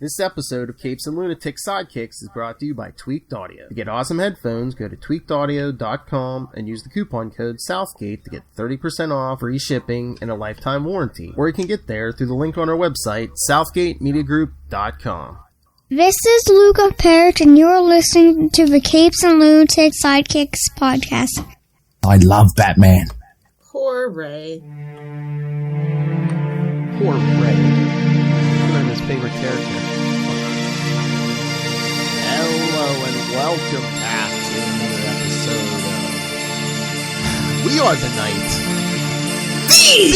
This episode of Capes and Lunatic Sidekicks is brought to you by Tweaked Audio. To get awesome headphones, go to tweakedaudio.com and use the coupon code Southgate to get 30% off, free shipping, and a lifetime warranty. Or you can get there through the link on our website, southgatemediagroup.com. This is Luca Perich, and you're listening to the Capes and Lunatic Sidekicks podcast. I love Batman. Poor Ray. Poor Ray. I'm his favorite character. Hello and welcome back to another episode of We Are the Night. The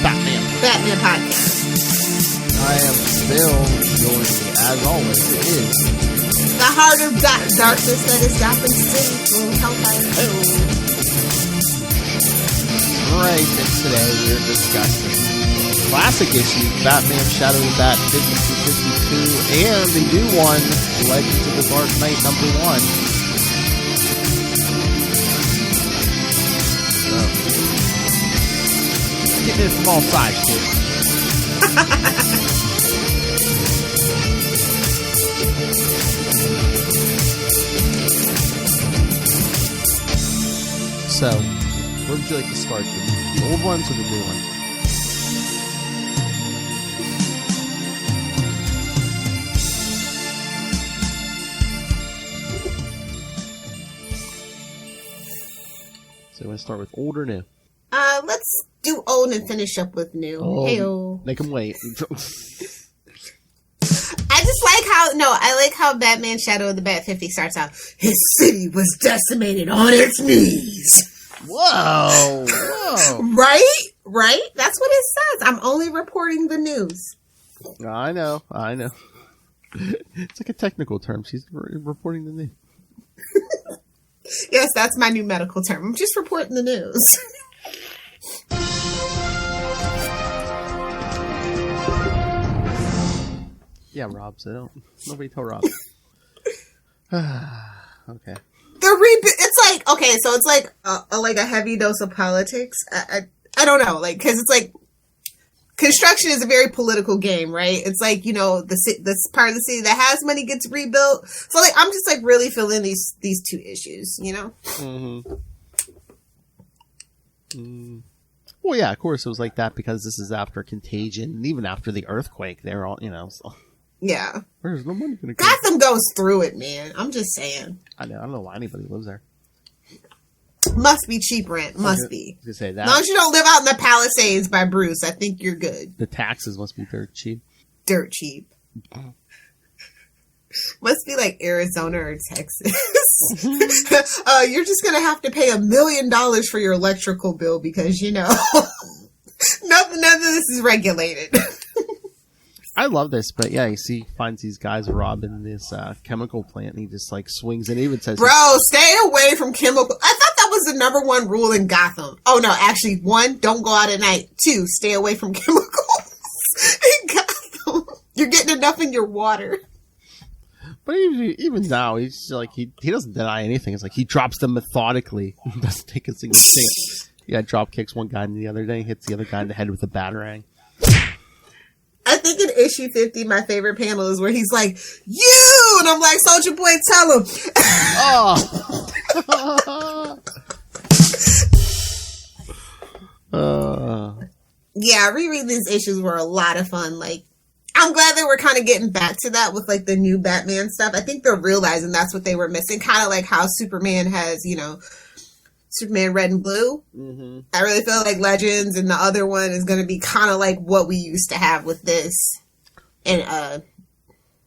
Batman Podcast. I am still joined, as always, it is The heart of darkness that is Gotham City. right, and today we're discussing classic issues, Batman Shadow of the Bat 52, and the new one, Legends of the Dark Knight #1. So, getting it from all sides, dude. So, where would you like to start? The old ones or the new one? So, you want to start with old or new? Let's do old and finish up with new. Hey-o. Make them wait. I like how Batman Shadow of the Bat 50 starts out. His city was decimated on its knees. Whoa! Right? That's what it says. I'm only reporting the news. I know. It's like a technical term. She's reporting the news. Yes, that's my new medical term. I'm just reporting the news. Yeah, Rob, so don't. Nobody tell Rob. Okay. It's like, okay, so it's like a heavy dose of politics. I don't know, like, because it's like, construction is a very political game, right? It's like, you know, this part of the city that has money gets rebuilt. So, like, I'm just, like, really feeling these two issues, you know? Well, yeah, of course it was like that because this is after Contagion, and even after the earthquake, they're all, you know, so. Yeah. Where's no money going to come? Gotham goes through it, man. I'm just saying. I don't know why anybody lives there. Must be cheap rent. Must be. I was gonna say that. As long as you don't live out in the Palisades by Bruce, I think you're good. The taxes must be dirt cheap. Dirt cheap. Must be like Arizona or Texas. You're just going to have to pay $1 million for your electrical bill because, you know, none of this is regulated. I love this, but yeah, he finds these guys robbing this chemical plant, and he just like swings and even says, "Bro, stay away from chemical." I thought that was the #1 rule in Gotham. Oh no, actually, 1, don't go out at night. 2, stay away from chemicals in Gotham. You're getting enough in your water. But even now, he's like he doesn't deny anything. It's like he drops them methodically, doesn't take a single chance. Yeah, drop kicks one guy, and the other day hits the other guy in the head with a batarang. I think in issue 50, my favorite panel is where he's like, "You!" And I'm like, "Soldier Boy, tell him." Yeah, rereading these issues were a lot of fun. Like, I'm glad they were kind of getting back to that with, like, the new Batman stuff. I think they're realizing that's what they were missing. Kind of like how Superman has, you know, Superman Red and Blue. Mm-hmm. I really feel like Legends and the other one is going to be kind of like what we used to have with this and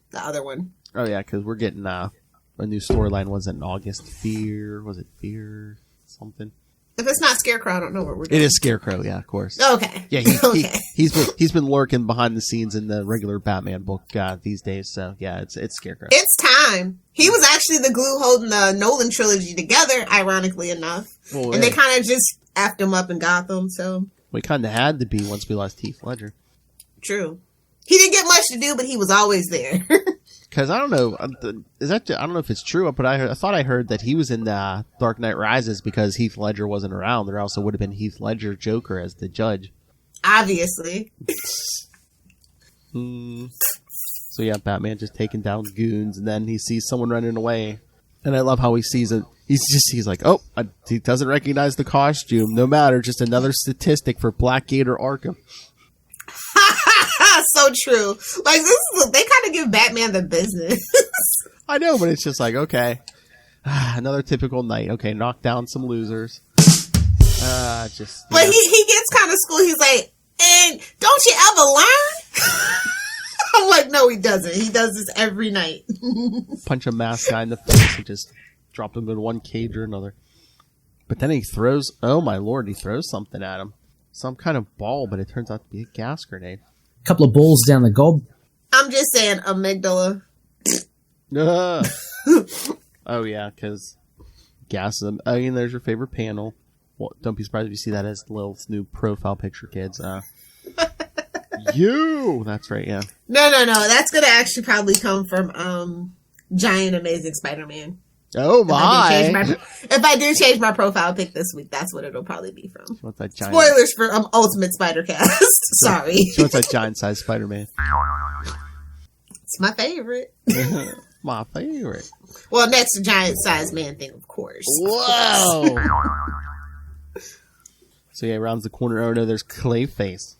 the other one. Oh yeah, because we're getting a new storyline. Was it in August? Fear something? If it's not Scarecrow, I don't know what we're doing. It is Scarecrow, yeah, of course. Okay. Yeah, he's been lurking behind the scenes in the regular Batman book these days. So yeah, it's Scarecrow. It's time. He was actually the glue holding the Nolan trilogy together, ironically enough. Well, and they kind of just effed him up in Gotham. So we kind of had to be once we lost Heath Ledger. True. He didn't get much to do, but he was always there. Because I don't know, I don't know if it's true, but I thought I heard that he was in Dark Knight Rises because Heath Ledger wasn't around. There also would have been Heath Ledger Joker as the judge. Obviously. So yeah, Batman just taking down goons, and then he sees someone running away, and I love how he sees it. He's like, oh, he doesn't recognize the costume. No matter, just another statistic for Blackgate or Arkham. So true. Like they kind of give Batman the business. I know, but it's just like, okay, another typical night. Okay, knock down some losers. But he gets kind of school. He's like, and don't you ever learn? I'm like, no, he doesn't. He does this every night. Punch a masked guy in the face and just drop him in one cage or another. But then he throws, oh my lord, he throws something at him. Some kind of ball, but it turns out to be a gas grenade. A couple of balls down the gob. I'm just saying, amygdala. Oh yeah, because gas. I mean, there's your favorite panel. Well, don't be surprised if you see that as Lilith's new profile picture, kids. You! That's right, yeah. No. That's going to actually probably come from Giant Amazing Spider-Man. Oh, my! If I do change my profile pic this week, that's what it'll probably be from. What's that giant? Spoilers for Ultimate Spider-Cast. Sorry. What's that giant-sized Spider-Man? It's my favorite. My favorite. Well, next to giant-sized man thing, of course. Whoa! So yeah, rounds the corner. Oh no, there's Clayface.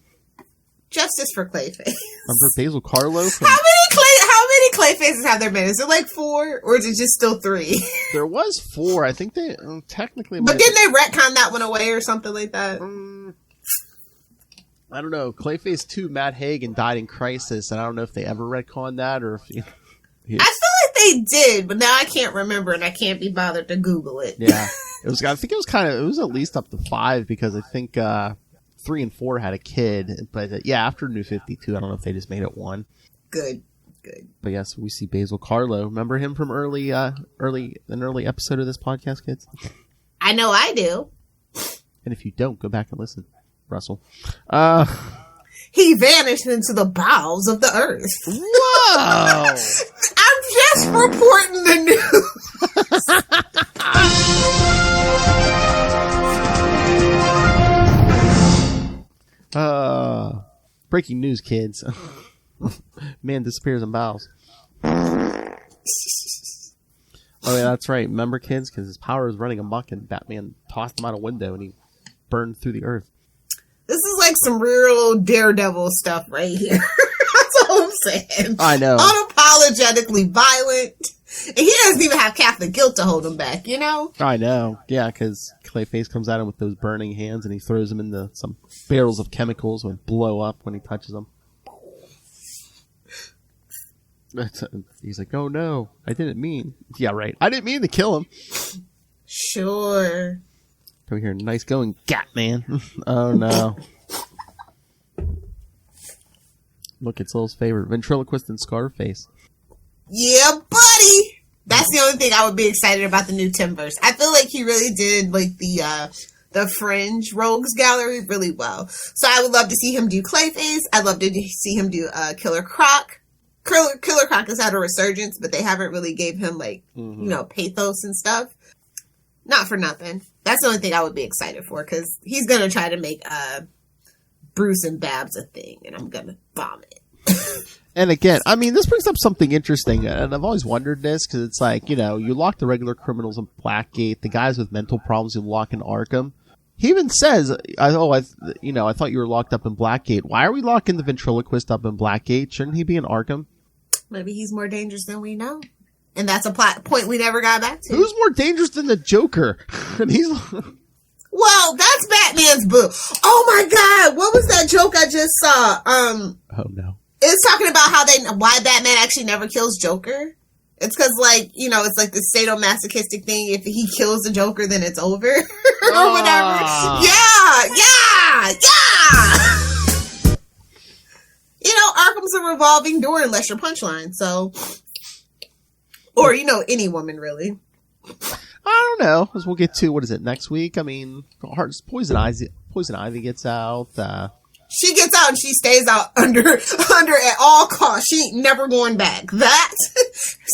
Justice for Clayface. Remember Basil Carlo? How many Clayfaces have there been? Is it like 4, or is it just still 3? There was 4. I think they technically. But didn't they retcon that one away or something like that? I don't know. Clayface 2, Matt Hagen died in Crisis, and I don't know if they ever retconned that or if. I feel like they did, but now I can't remember, and I can't be bothered to Google it. Yeah, it was. I think it was at least up to 5 because I think 3 and 4 had a kid, but yeah, after New 52, I don't know if they just made it 1. Good. But yes, we see Basil Carlo. Remember him from an early episode of this podcast, kids? I know I do. And if you don't, go back and listen, Russell. He vanished into the bowels of the earth. Whoa! I'm just reporting the news. Breaking news, kids. Man disappears in bowels. Oh yeah, that's right. Remember, kids? Because his power is running amok and Batman tossed him out a window and he burned through the earth. This is like some real Daredevil stuff right here. That's all I'm saying. I know. Unapologetically violent. And he doesn't even have Catholic guilt to hold him back, you know? I know. Yeah, because Clayface comes at him with those burning hands and he throws him into some barrels of chemicals that blow up when he touches them. He's like, oh no, I didn't mean. Yeah, right. I didn't mean to kill him. Sure. Come here, nice going, Gatman. Oh no. Look, it's Lil's favorite, ventriloquist and Scarface. Yeah, buddy. That's the only thing I would be excited about the new Timverse. I feel like he really did like the Fringe Rogues Gallery really well. So I would love to see him do Clayface. I'd love to see him do Killer Croc. Killer Croc has had a resurgence, but they haven't really gave him like, pathos and stuff. Not for nothing. That's the only thing I would be excited for, because he's going to try to make Bruce and Babs a thing, and I'm going to bomb it. And again, I mean, this brings up something interesting, and I've always wondered this, because it's like, you lock the regular criminals in Blackgate, the guys with mental problems you lock in Arkham. He even says, I thought you were locked up in Blackgate. Why are we locking the ventriloquist up in Blackgate? Shouldn't he be in Arkham? Maybe he's more dangerous than we know. And that's a plot point we never got back to. Who's more dangerous than the Joker? And he's... Well, that's Batman's boo. Oh my god, what was that joke I just saw? Oh no. It's talking about why Batman actually never kills Joker. It's because, it's like the sadomasochistic thing. If he kills the Joker, then it's over. Or whatever. Yeah! Arkham's a revolving door unless you're Punchline, so... Or, any woman, really. I don't know. As we'll get to, what is it, next week? I mean, Poison Ivy gets out. She gets out and she stays out under at all costs. She ain't never going back. That,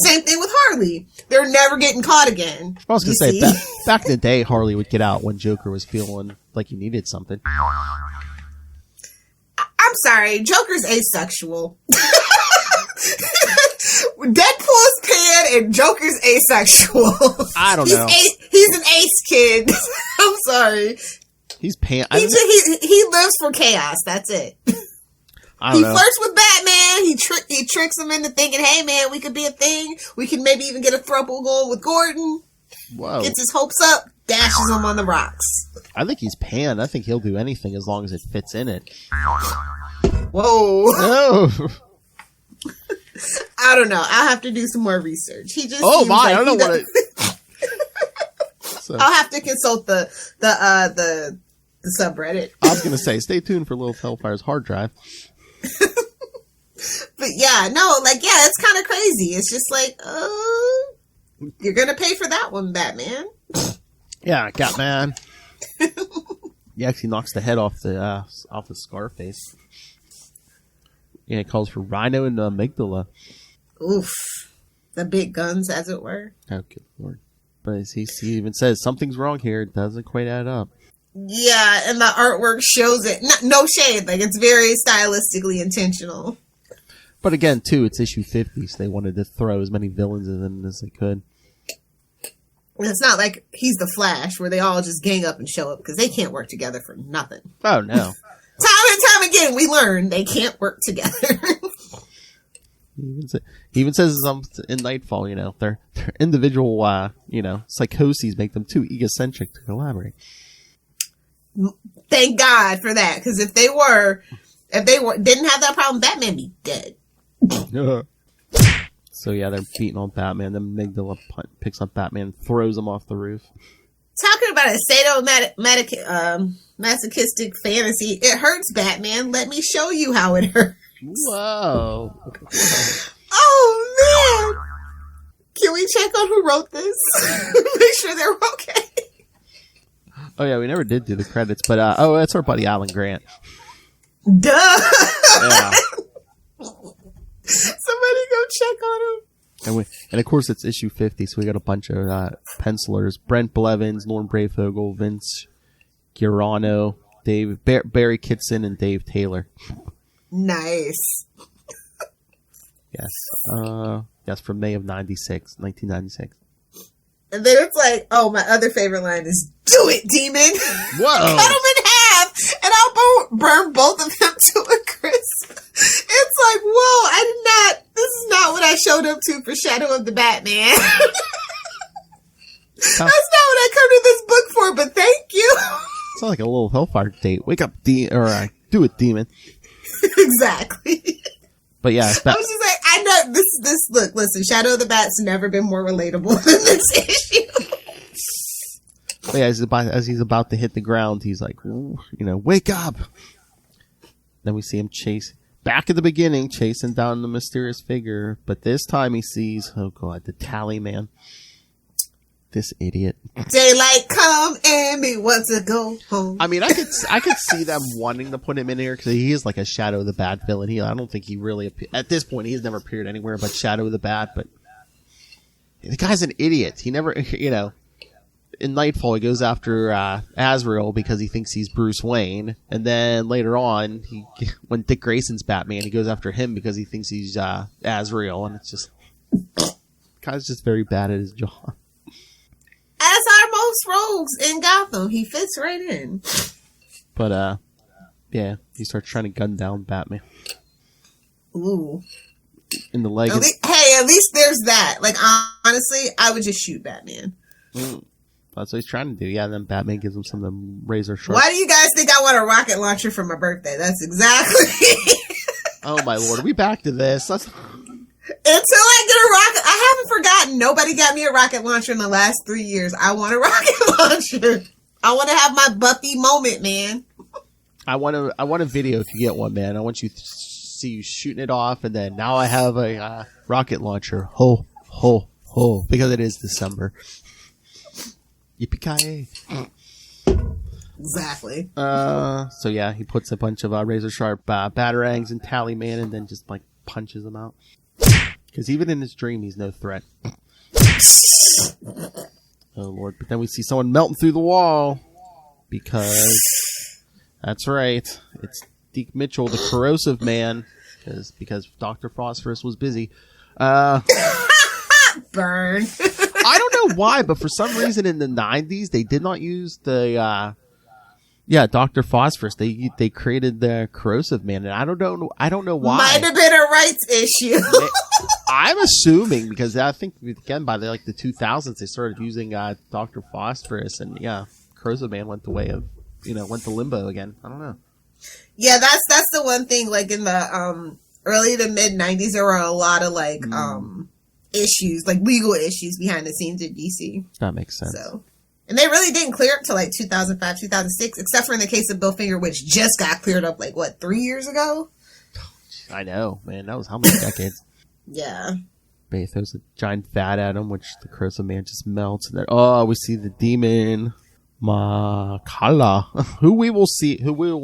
same thing with Harley. They're never getting caught again. I was going to say, back in the day, Harley would get out when Joker was feeling like he needed something. I'm sorry, Joker's asexual. Deadpool's pan and Joker's asexual. I don't know. He's an ace kid. I'm sorry. He's pan. He lives for chaos. That's it. I don't know. Flirts with Batman. He tricks him into thinking, hey man, we could be a thing. We can maybe even get a throuple going with Gordon. Whoa. Gets his hopes up, dashes him on the rocks. I think he's pan. I think he'll do anything as long as it fits in it. Whoa. Oh. I don't know. I'll have to do some more research. He just Oh seems my! like I don't know he what does- it. I'll have to consult the subreddit. I was gonna say, stay tuned for Lilith Hellfire's hard drive. But yeah, no, like yeah, it's kind of crazy. It's just like, you're gonna pay for that one, Batman. Yeah, Catman. He actually knocks the head off the Scarface. Yeah, it calls for Rhino and amygdala. Oof, the big guns, as it were. Oh, good lord! But he even says something's wrong here. It doesn't quite add up. Yeah, and the artwork shows it. No shade, like it's very stylistically intentional. But again, too, it's issue 50, so they wanted to throw as many villains in them as they could. And it's not like he's the Flash, where they all just gang up and show up, because they can't work together for nothing. Oh, no. Time and time again, we learn they can't work together. He even says in Nightfall, their individual, psychoses make them too egocentric to collaborate. Thank God for that, because if they didn't have that problem, Batman be dead. So yeah, they're beating on Batman. Then Amygdala picks up Batman, throws him off the roof. Talking about a masochistic fantasy, it hurts, Batman. Let me show you how it hurts. Whoa! Oh man! Can we check on who wrote this? Make sure they're okay. Oh yeah, we never did do the credits, but that's our buddy Alan Grant. Duh! Yeah. Somebody go check on him. And of course it's issue 50, so we got a bunch of pencilers: Brent Blevins, Norm Brayfogle, Vince Giorano, Barry Kitson, and Dave Taylor. Nice. Yes, from May of 1996. And then it's like, oh, my other favorite line is, do it, demon! Whoa! Cut them in half, and I'll burn both of them to a crisp. It's like, whoa, this is not what I showed up to for Shadow of the Batman. That's not what I come to this book for, but thank you. It's not like a little Hellfire date. Wake up, do it, demon. Exactly. But yeah, I was just like, I know this. Look, listen, Shadow of the Bat's never been more relatable than this issue. But yeah, as he's about to hit the ground, he's like, wake up. Then we see him back at the beginning, chasing down the mysterious figure. But this time he sees, oh god, the Tally Man. This idiot. Daylight come and me want to go home. I mean, I could see them wanting to put him in here because he is like a Shadow of the Bat villain. I don't think he really at this point he's never appeared anywhere but Shadow of the Bat. But the guy's an idiot. He never, in Nightfall he goes after Azrael because he thinks he's Bruce Wayne, and then later on when Dick Grayson's Batman, he goes after him because he thinks he's Azrael, and it's just guy's just very bad at his job. As are most rogues in Gotham. He fits right in. But, yeah, he starts trying to gun down Batman. Ooh. In the leg. At least there's that. Like, honestly, I would just shoot Batman. That's what he's trying to do. Yeah, and then Batman gives him some of them razor sharp. Why do you guys think I want a rocket launcher for my birthday? That's exactly. Oh, my lord. Are we back to this? Until I get a rocket, I haven't forgotten. Nobody got me a rocket launcher in the last 3 years. I want a rocket launcher. I want to have my Buffy moment, man. I want a video if you get one, man. I want you to see you shooting it off, and then now I have a rocket launcher. Ho, ho, ho. Because it is December. Yippee-ki-yay. Exactly. So yeah, he puts a bunch of razor sharp batarangs in Tally Man and then just like punches them out. Because even in his dream, he's no threat. Oh, Lord. But then we see someone melting through the wall. Because, that's right, it's Deke Mitchell, the corrosive man. Because Dr. Phosphorus was busy. Burn. I don't know why, but for some reason in the 90s, they did not use the, Dr. Phosphorus. They created the Corrosive Man, and I don't know why. Might have been a rights issue. I'm assuming, because I think, again, by the 2000s, they started using Dr. Phosphorus, and Corrosive Man went the way of, went to limbo again. I don't know. Yeah, that's the one thing, like, in the early to mid 90s, there were a lot of, like, issues, like legal issues behind the scenes at DC. That makes sense. So, and they really didn't clear up till like 2005, 2006, except for in the case of Bill Finger, which just got cleared up like 3 years ago. I know, man. That was how many decades? Yeah. But he throws a giant vat at him, which the Corrosive Man just melts, and then we see the demon Makala, who we will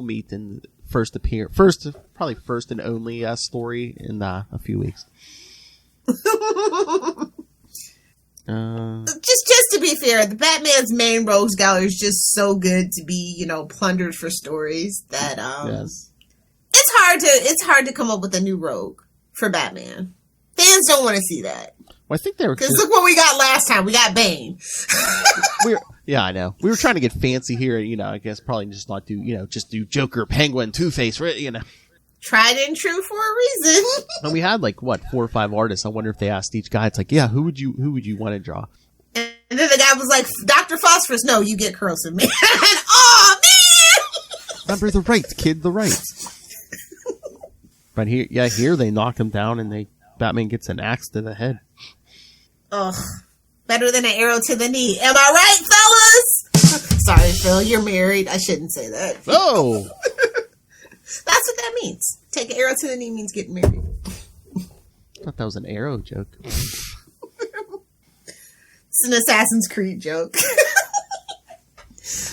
meet in first and only story in a few weeks. Just to be fair, the Batman's main rogues gallery is just so good to be, plundered for stories that yes. it's hard to come up with a new rogue for Batman. Fans don't want to see that. Well, I think they were, because look what we got last time. We got Bane. I know. We were trying to get fancy here, I guess probably just not do, just do Joker, Penguin, Two-Face, Tried and true for a reason. And we had 4 or 5 artists. I wonder if they asked each guy. It's like, yeah, who would you want to draw? And then the guy was like, Dr. Phosphorus, no, you get Corrosive Man. Oh man! Remember the rights, kid, the rights. But here they knock him down, and Batman gets an axe to the head. Ugh, better than an arrow to the knee. Am I right, fellas? Sorry, Phil, you're married. I shouldn't say that. Oh. That's what that means. Take an arrow to the knee means getting married. I thought that was an arrow joke. It's an Assassin's Creed joke.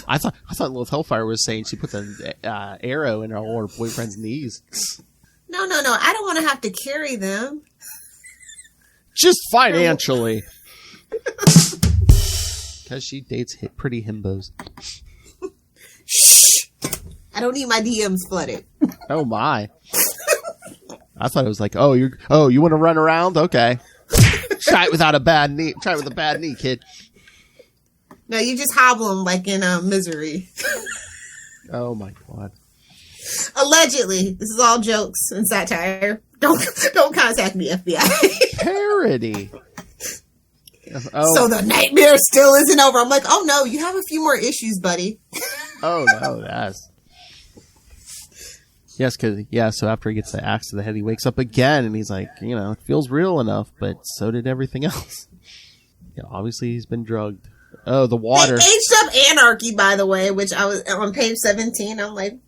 I thought Lilith Hellfire was saying she puts an arrow in all her boyfriend's knees. No. I don't want to have to carry them. Just financially. Because she dates pretty himbos. Shh. I don't need my DMs flooded. Oh my. I thought it was like, you want to run around? Okay. Try it without a bad knee. Try it with a bad knee, kid. No, you just hobble them like in Misery. Oh my god. Allegedly. This is all jokes and satire. Don't contact me, FBI. Parody. So the nightmare still isn't over. I'm like, oh no, you have a few more issues, buddy. Oh no, that's... Yes, so after he gets the axe to the head, he wakes up again, and he's like, it feels real enough, but so did everything else. Obviously he's been drugged. Oh, the water. They aged up Anarchy, by the way, which I was on page 17. I'm like,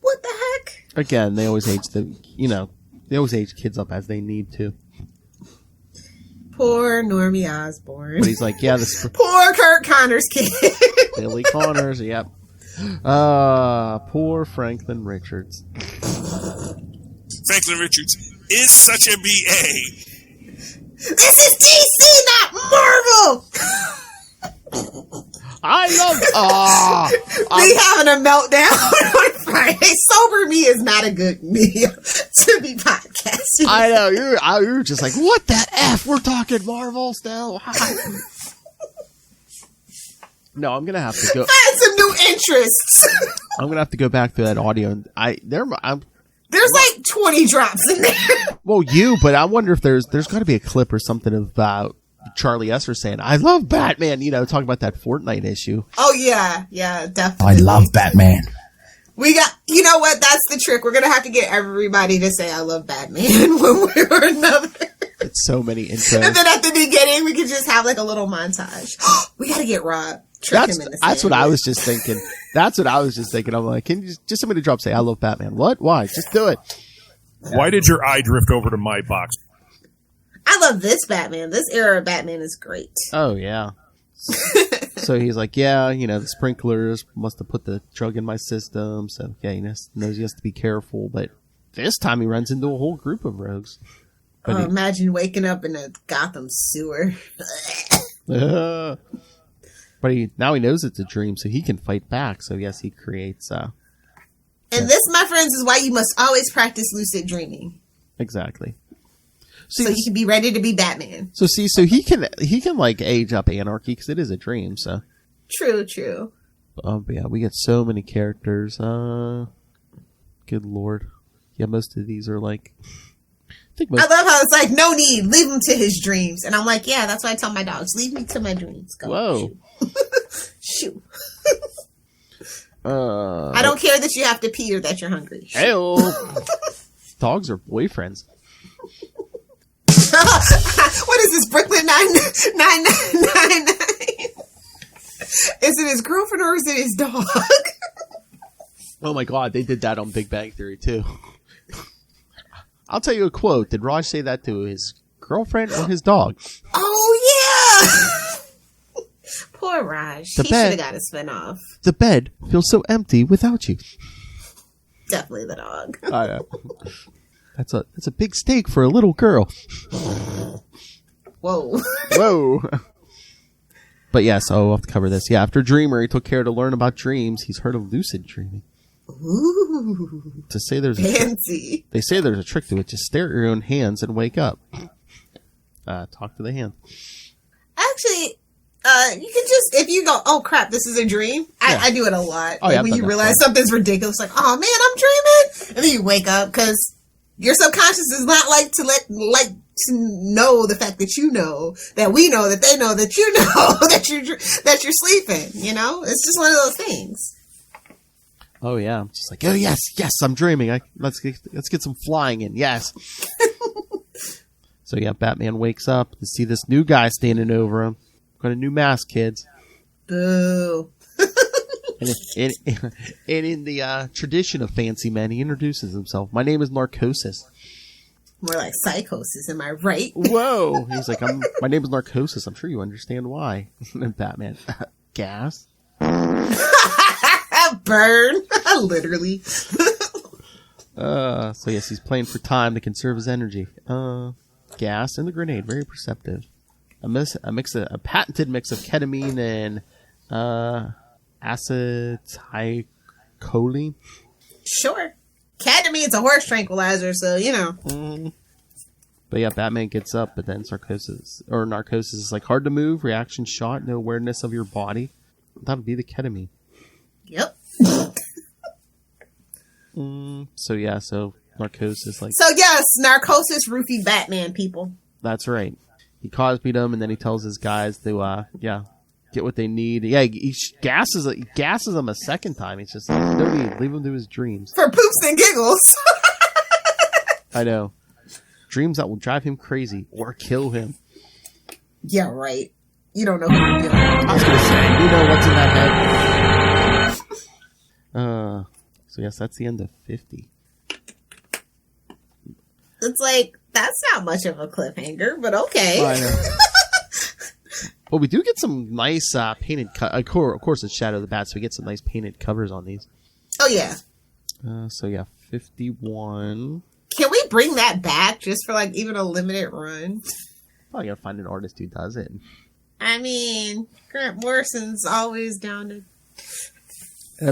what the heck? Again, they always age they always age kids up as they need to. Poor Normie Osborn. But he's like, poor Kurt Connor's kid. Billy Connors, yep. Poor Franklin Richards. Franklin Richards is such a BA. This is DC, not Marvel! I love... me having a meltdown on Friday. Sober me is not a good meal to be podcasting. I know. You were just like, what the F? We're talking Marvel still? No, I'm going to have to go... Find some new interests. I'm going to have to go back to that audio. There's like 20 drops in there. Well, but I wonder if there's got to be a clip or something about Charlie Esser saying, I love Batman, talking about that Fortnite issue. Oh, yeah, definitely. I love Batman. We got, you know what? That's the trick. We're going to have to get everybody to say I love Batman one way or another. It's so many intros. And then at the beginning, we could just have like a little montage. We got to get Rob. That's what I was just thinking. I'm like, can you just somebody drop, say, I love Batman. What? Why? Just do it. Why did your eye drift over to my box? I love this Batman. This era of Batman is great. Oh, yeah. So he's like, the sprinklers must have put the drug in my system. So, he knows he has to be careful. But this time he runs into a whole group of rogues. Imagine waking up in a Gotham sewer. But now he knows it's a dream, so he can fight back. So, yes, he creates... And this, my friends, is why you must always practice lucid dreaming. Exactly. so he can be ready to be Batman. So he can like age up Anarchy because it is a dream. So true. But yeah, we get so many characters. Good lord, yeah, most of these are like. I love how it's like, no need, leave him to his dreams. And I'm like, yeah, that's why I tell my dogs, leave me to my dreams. Go. Whoa. Shoot. I don't care that you have to pee or that you're hungry. Hey-o. Dogs are boyfriends. What is this, Brooklyn 999? Is it his girlfriend or is it his dog? Oh my god, they did that on Big Bang Theory too. I'll tell you a quote. Did Raj say that to his girlfriend or his dog? Oh, yeah! Poor Raj. He should have got a spinoff. The bed feels so empty without you. Definitely the dog. I know. That's a big steak for a little girl. Whoa. Whoa. But yes, I'll have to cover this. Yeah, after Dreamer, he took care to learn about dreams. He's heard of lucid dreaming. Ooh, to say there's fancy. They say there's a trick to it. Just stare at your own hands and wake up. Talk to the hand. Actually, you can just, if you go, oh crap, this is a dream. I do it a lot. Oh, like when you realize something's ridiculous, like, oh man, I'm dreaming, and then you wake up because your subconscious is not like to know the fact that you know that we know that they know that you know that you're sleeping. You know, it's just one of those things. Oh yeah, I'm just like, oh yes, I'm dreaming. Let's get some flying in. Yes. So yeah, Batman wakes up to see this new guy standing over him. Got a new mask, kids. Boo. And in the tradition of fancy men, he introduces himself. My name is Narcosis. More like psychosis, am I right? Whoa. He's like, my name is Narcosis. I'm sure you understand why. And Batman, gas. Burn. Literally. So yes, he's playing for time to conserve his energy. Gas and the grenade, very perceptive. A patented mix of ketamine and acetylcholine. Sure. Ketamine's a horse tranquilizer, so you know. But yeah, Batman gets up, but then Narcosis is like hard to move, reaction shot, no awareness of your body. That would be the ketamine. Yep. So Narcosis like. So yes, Narcosis roofied Batman, people. That's right. He cosplayed him, and then he tells his guys to get what they need. Yeah, he gasses them a second time. He's just like, no need, leave him to his dreams for poops and giggles. I know. Dreams that will drive him crazy or kill him. Yeah, right. You don't know who you're killing. I was gonna say, you know what's in that head. So yes, that's the end of 50. It's like, that's not much of a cliffhanger, but okay. Oh, I know. Well, we do get some nice painted of course, it's Shadow of the Bat, so we get some nice painted covers on these. Oh, yeah. 51. Can we bring that back just for, like, even a limited run? Probably gotta find an artist who does it. I mean, Grant Morrison's always down to...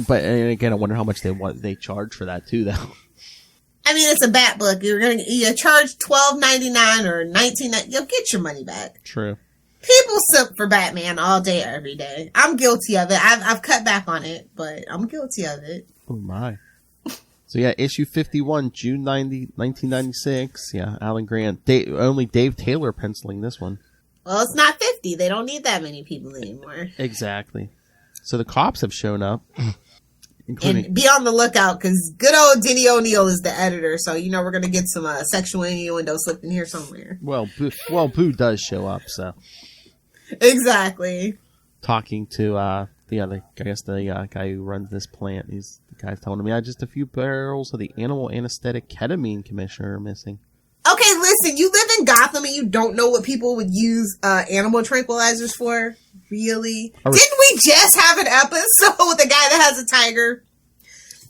But again, I wonder how much they charge for that, too, though. I mean, it's a Bat book. You charge $12.99 or $19.99. You'll get your money back. True. People simp for Batman all day, every day. I'm guilty of it. I've cut back on it, but I'm guilty of it. Oh, my. So, yeah, issue 51, June 1996. Yeah, Alan Grant. Only Dave Taylor penciling this one. Well, it's not 50. They don't need that many people anymore. Exactly. So the cops have shown up. And be on the lookout, because good old Denny O'Neil is the editor, so you know we're going to get some sexual innuendo slipped in here somewhere. Well, Boo does show up, so. Exactly. Talking to the guy who runs this plant. He's the guy's telling me, just a few barrels of the animal anesthetic ketamine commissioner are missing. Okay, listen, you live in Gotham and you don't know what people would use animal tranquilizers for? Really? Didn't we just have an episode with a guy that has a tiger?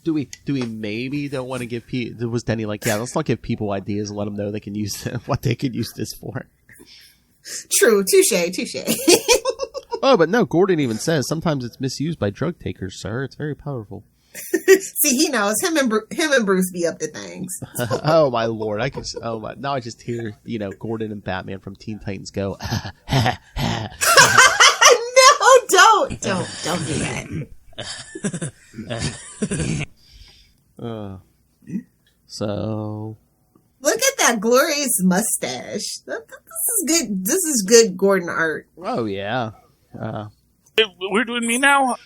Do we maybe don't want to give people... Was Denny like, yeah, let's not give people ideas and let them know they can use what they could use this for. True. Touche. Oh, but no, Gordon even says sometimes it's misused by drug takers, sir. It's very powerful. See, he knows him and Bruce be up to things. Oh my lord! Now I just hear Gordon and Batman from Teen Titans go. No, don't do that. So look at that glorious mustache. This is good. This is good Gordon art. Oh yeah. We're doing me now.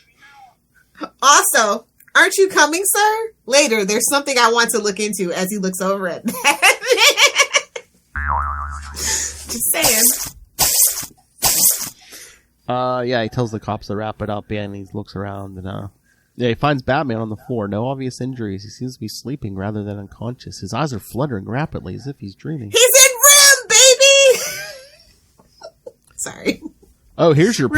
Also, aren't you coming, sir? Later, there's something I want to look into as he looks over at that. Just saying. Yeah, he tells the cops to wrap it up, and he looks around, and he finds Batman on the floor. No obvious injuries. He seems to be sleeping rather than unconscious. His eyes are fluttering rapidly as if he's dreaming. He's in room, baby! Sorry. Oh, here's your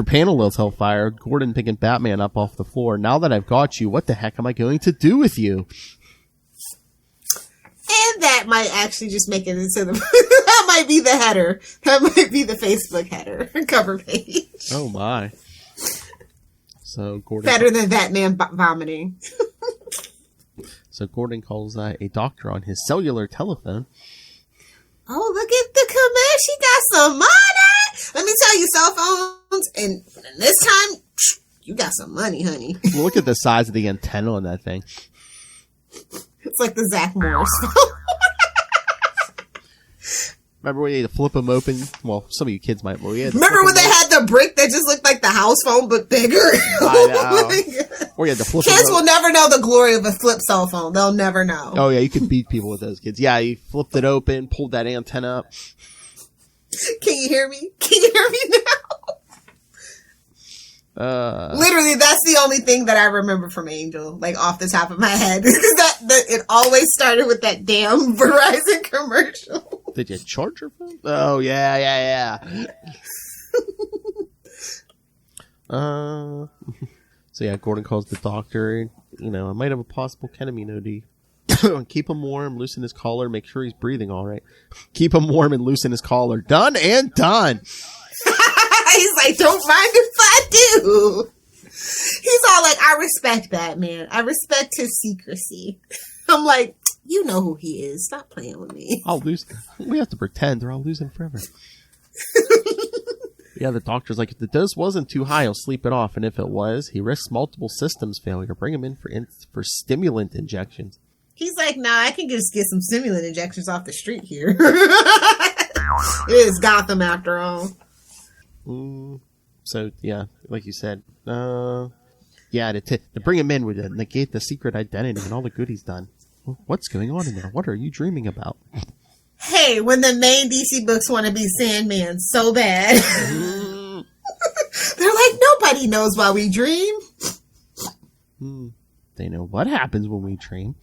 panel, Lilith Hellfire. Gordon picking Batman up off the floor. Now that I've got you, what the heck am I going to do with you? And that might actually just make it into the... that might be the header. That might be the Facebook header. Cover page. Oh, my. So Gordon... Better than Batman vomiting. So Gordon calls a doctor on his cellular telephone. Oh, look at the commercial. She got some money. Let me tell you, cell phones, and this time, you got some money, honey. Look at the size of the antenna on that thing. It's like the Zach Morris phone. Remember when you had to flip them open? Well, some of you kids might. Remember when they had the brick that just looked like the house phone, but bigger? I know. Or you had to flip Kids will never know the glory of a flip cell phone. They'll never know. Oh, yeah, you could beat people with those kids. Yeah, you flipped it open, pulled that antenna up. Can you hear me? Can you hear me now? Literally, that's the only thing that I remember from Angel, like off the top of my head. It always started with that damn Verizon commercial. Did you charge your phone? Oh, yeah. So yeah, Gordon calls the doctor. I might have a possible ketamine OD. Keep him warm, loosen his collar, make sure he's breathing all right. Keep him warm and loosen his collar. Done and done. He's like, don't mind if I do. He's all like, I respect Batman. I respect his secrecy. I'm like, you know who he is. Stop playing with me. I'll lose. We have to pretend or I'll lose him forever. Yeah, the doctor's like, if the dose wasn't too high, he'll sleep it off. And if it was, he risks multiple systems failure. Bring him in for stimulant injections. He's like, nah, I can just get some stimulant injections off the street here. It is Gotham after all. So, yeah, like you said, to bring him in would negate the secret identity and all the good he's done. What's going on in there? What are you dreaming about? Hey, when the main DC books want to be Sandman so bad. They're like, nobody knows why we dream. They know what happens when we dream.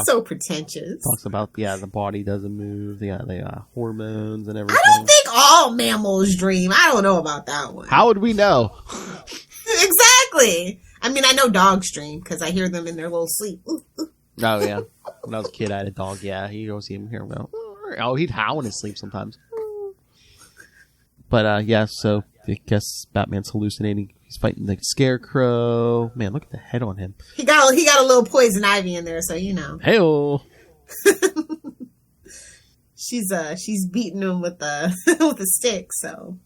So pretentious. Talks about, the body doesn't move. They got hormones and everything. I don't think all mammals dream. I don't know about that one. How would we know? Exactly. I mean, I know dogs dream because I hear them in their little sleep. Ooh, ooh. Oh, yeah. When I was a kid, I had a dog. Yeah, you go see him here. Oh, he'd howl in his sleep sometimes. But, so I guess Batman's hallucinating. He's fighting the Scarecrow. Man, look at the head on him. He got a little poison ivy in there, so you know. Hey-oh. She's beating him with a stick, so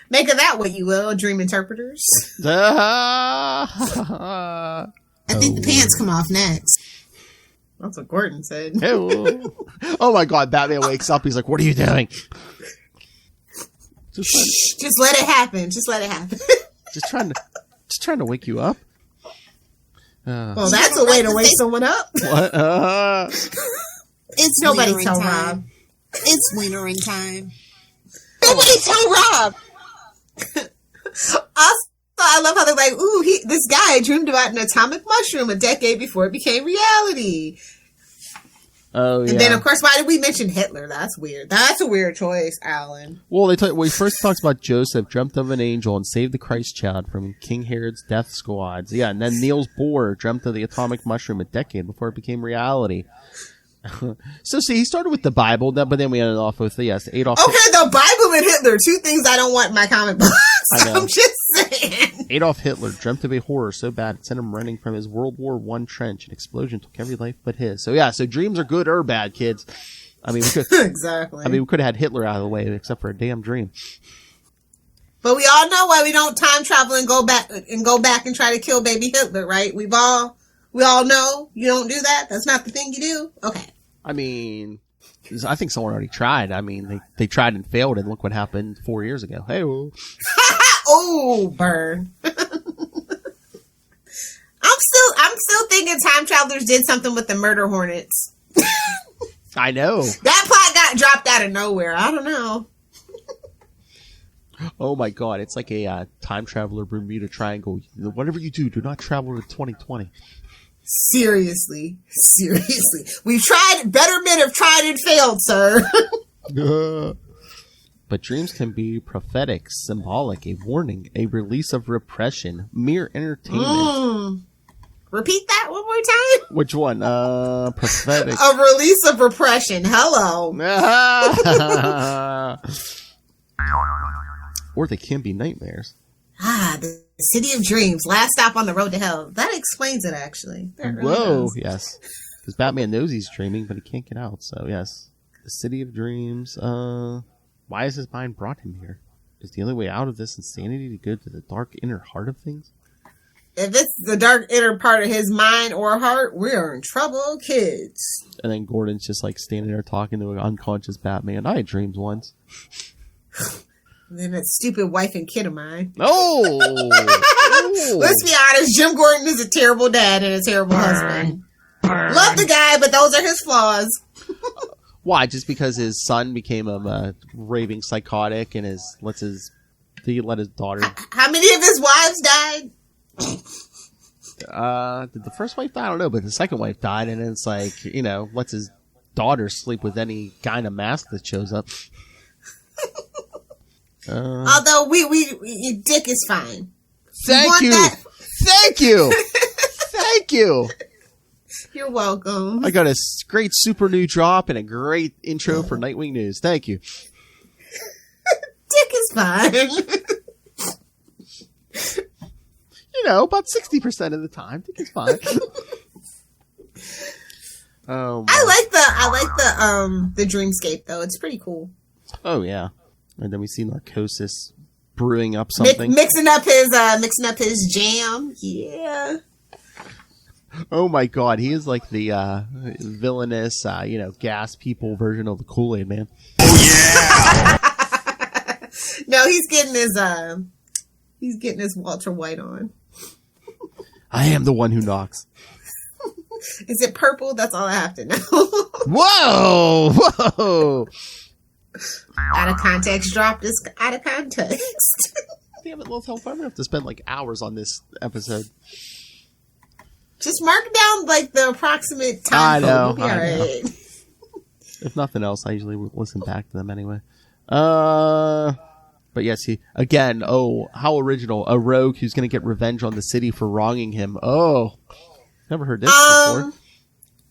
make of that what you will, dream interpreters. I think the pants come off next. That's what Gordon said. Hey-oh. Oh my God, Batman wakes up. He's like, what are you doing? Just let it happen. Just let it happen. Just trying to wake you up. Well, that's a way to wake someone up. What? It's nobody tell Rob. It's wintering time. Nobody tell Rob. Also, I love how they're like, ooh, this guy dreamed about an atomic mushroom a decade before it became reality. Oh, yeah. And then, of course, why did we mention Hitler? That's weird. That's a weird choice, Alan. Well, he first talks about Joseph dreamt of an angel and saved the Christ child from King Herod's death squads. Yeah, and then Niels Bohr dreamt of the atomic mushroom a decade before it became reality. So, see, he started with the Bible, but then we ended off with, Adolf. Okay, the Bible and Hitler, two things I don't want in my comic books. I'm just saying. Adolf Hitler dreamt of a horror so bad it sent him running from his World War I trench. An explosion took every life but his. So yeah, so dreams are good or bad, kids. I mean, we could Exactly. I mean, we could have had Hitler out of the way, except for a damn dream. But we all know why we don't time travel and go back and try to kill baby Hitler, right? We all know you don't do that. That's not the thing you do. Okay. I mean, I think someone already tried. I mean, they tried and failed, and look what happened 4 years ago. Hey, oh, burn. I'm still thinking time travelers did something with the murder hornets. I know. That plot got dropped out of nowhere. I don't know. Oh my god, it's like a time traveler Bermuda Triangle. Whatever you do not travel to 2020. Seriously. We've tried. Better men have tried and failed, sir. But dreams can be prophetic, symbolic, a warning, a release of repression, mere entertainment. Repeat that one more time. Which one? Prophetic. A release of repression. Hello. Or they can be nightmares. The city of dreams. Last stop on the road to hell. That explains it, actually. That really does. Yes. Because Batman knows he's dreaming, but he can't get out. So, yes. The city of dreams. Why has his mind brought him here? Is the only way out of this insanity to go to the dark inner heart of things? If it's the dark inner part of his mind or heart, we are in trouble, kids. And then Gordon's just like standing there talking to an unconscious Batman. I had dreams once. And then that stupid wife and kid of mine. Oh! Let's be honest, Jim Gordon is a terrible dad and a terrible husband. Love the guy, but those are his flaws. Why? Just because his son became a raving psychotic and he let his daughter... How many of his wives died? Did the first wife die? I don't know, but the second wife died, and it's like, lets his daughter sleep with any guy in a mask that shows up. Although we dick is fine. Thank you. You're welcome. I got a great super new drop and a great intro for Nightwing News. Thank you. Dick is fine. About 60% of the time, dick is fine. I like the dreamscape though. It's pretty cool. Oh yeah. And then we see Narcosis brewing up something. Mixing up his jam. Yeah. Oh my god, he is like the villainous, gas people version of the Kool-Aid Man. Oh yeah! No, he's getting his Walter White on. I am the one who knocks. Is it purple? That's all I have to know. Whoa! Out of context, drop this out of context. Damn it, Lilith, I'm gonna have to spend like hours on this episode. Just mark down like the approximate time. I know. We'll be all right. If nothing else, I usually listen back to them anyway. But yes, how original. A rogue who's going to get revenge on the city for wronging him. Oh, never heard this before.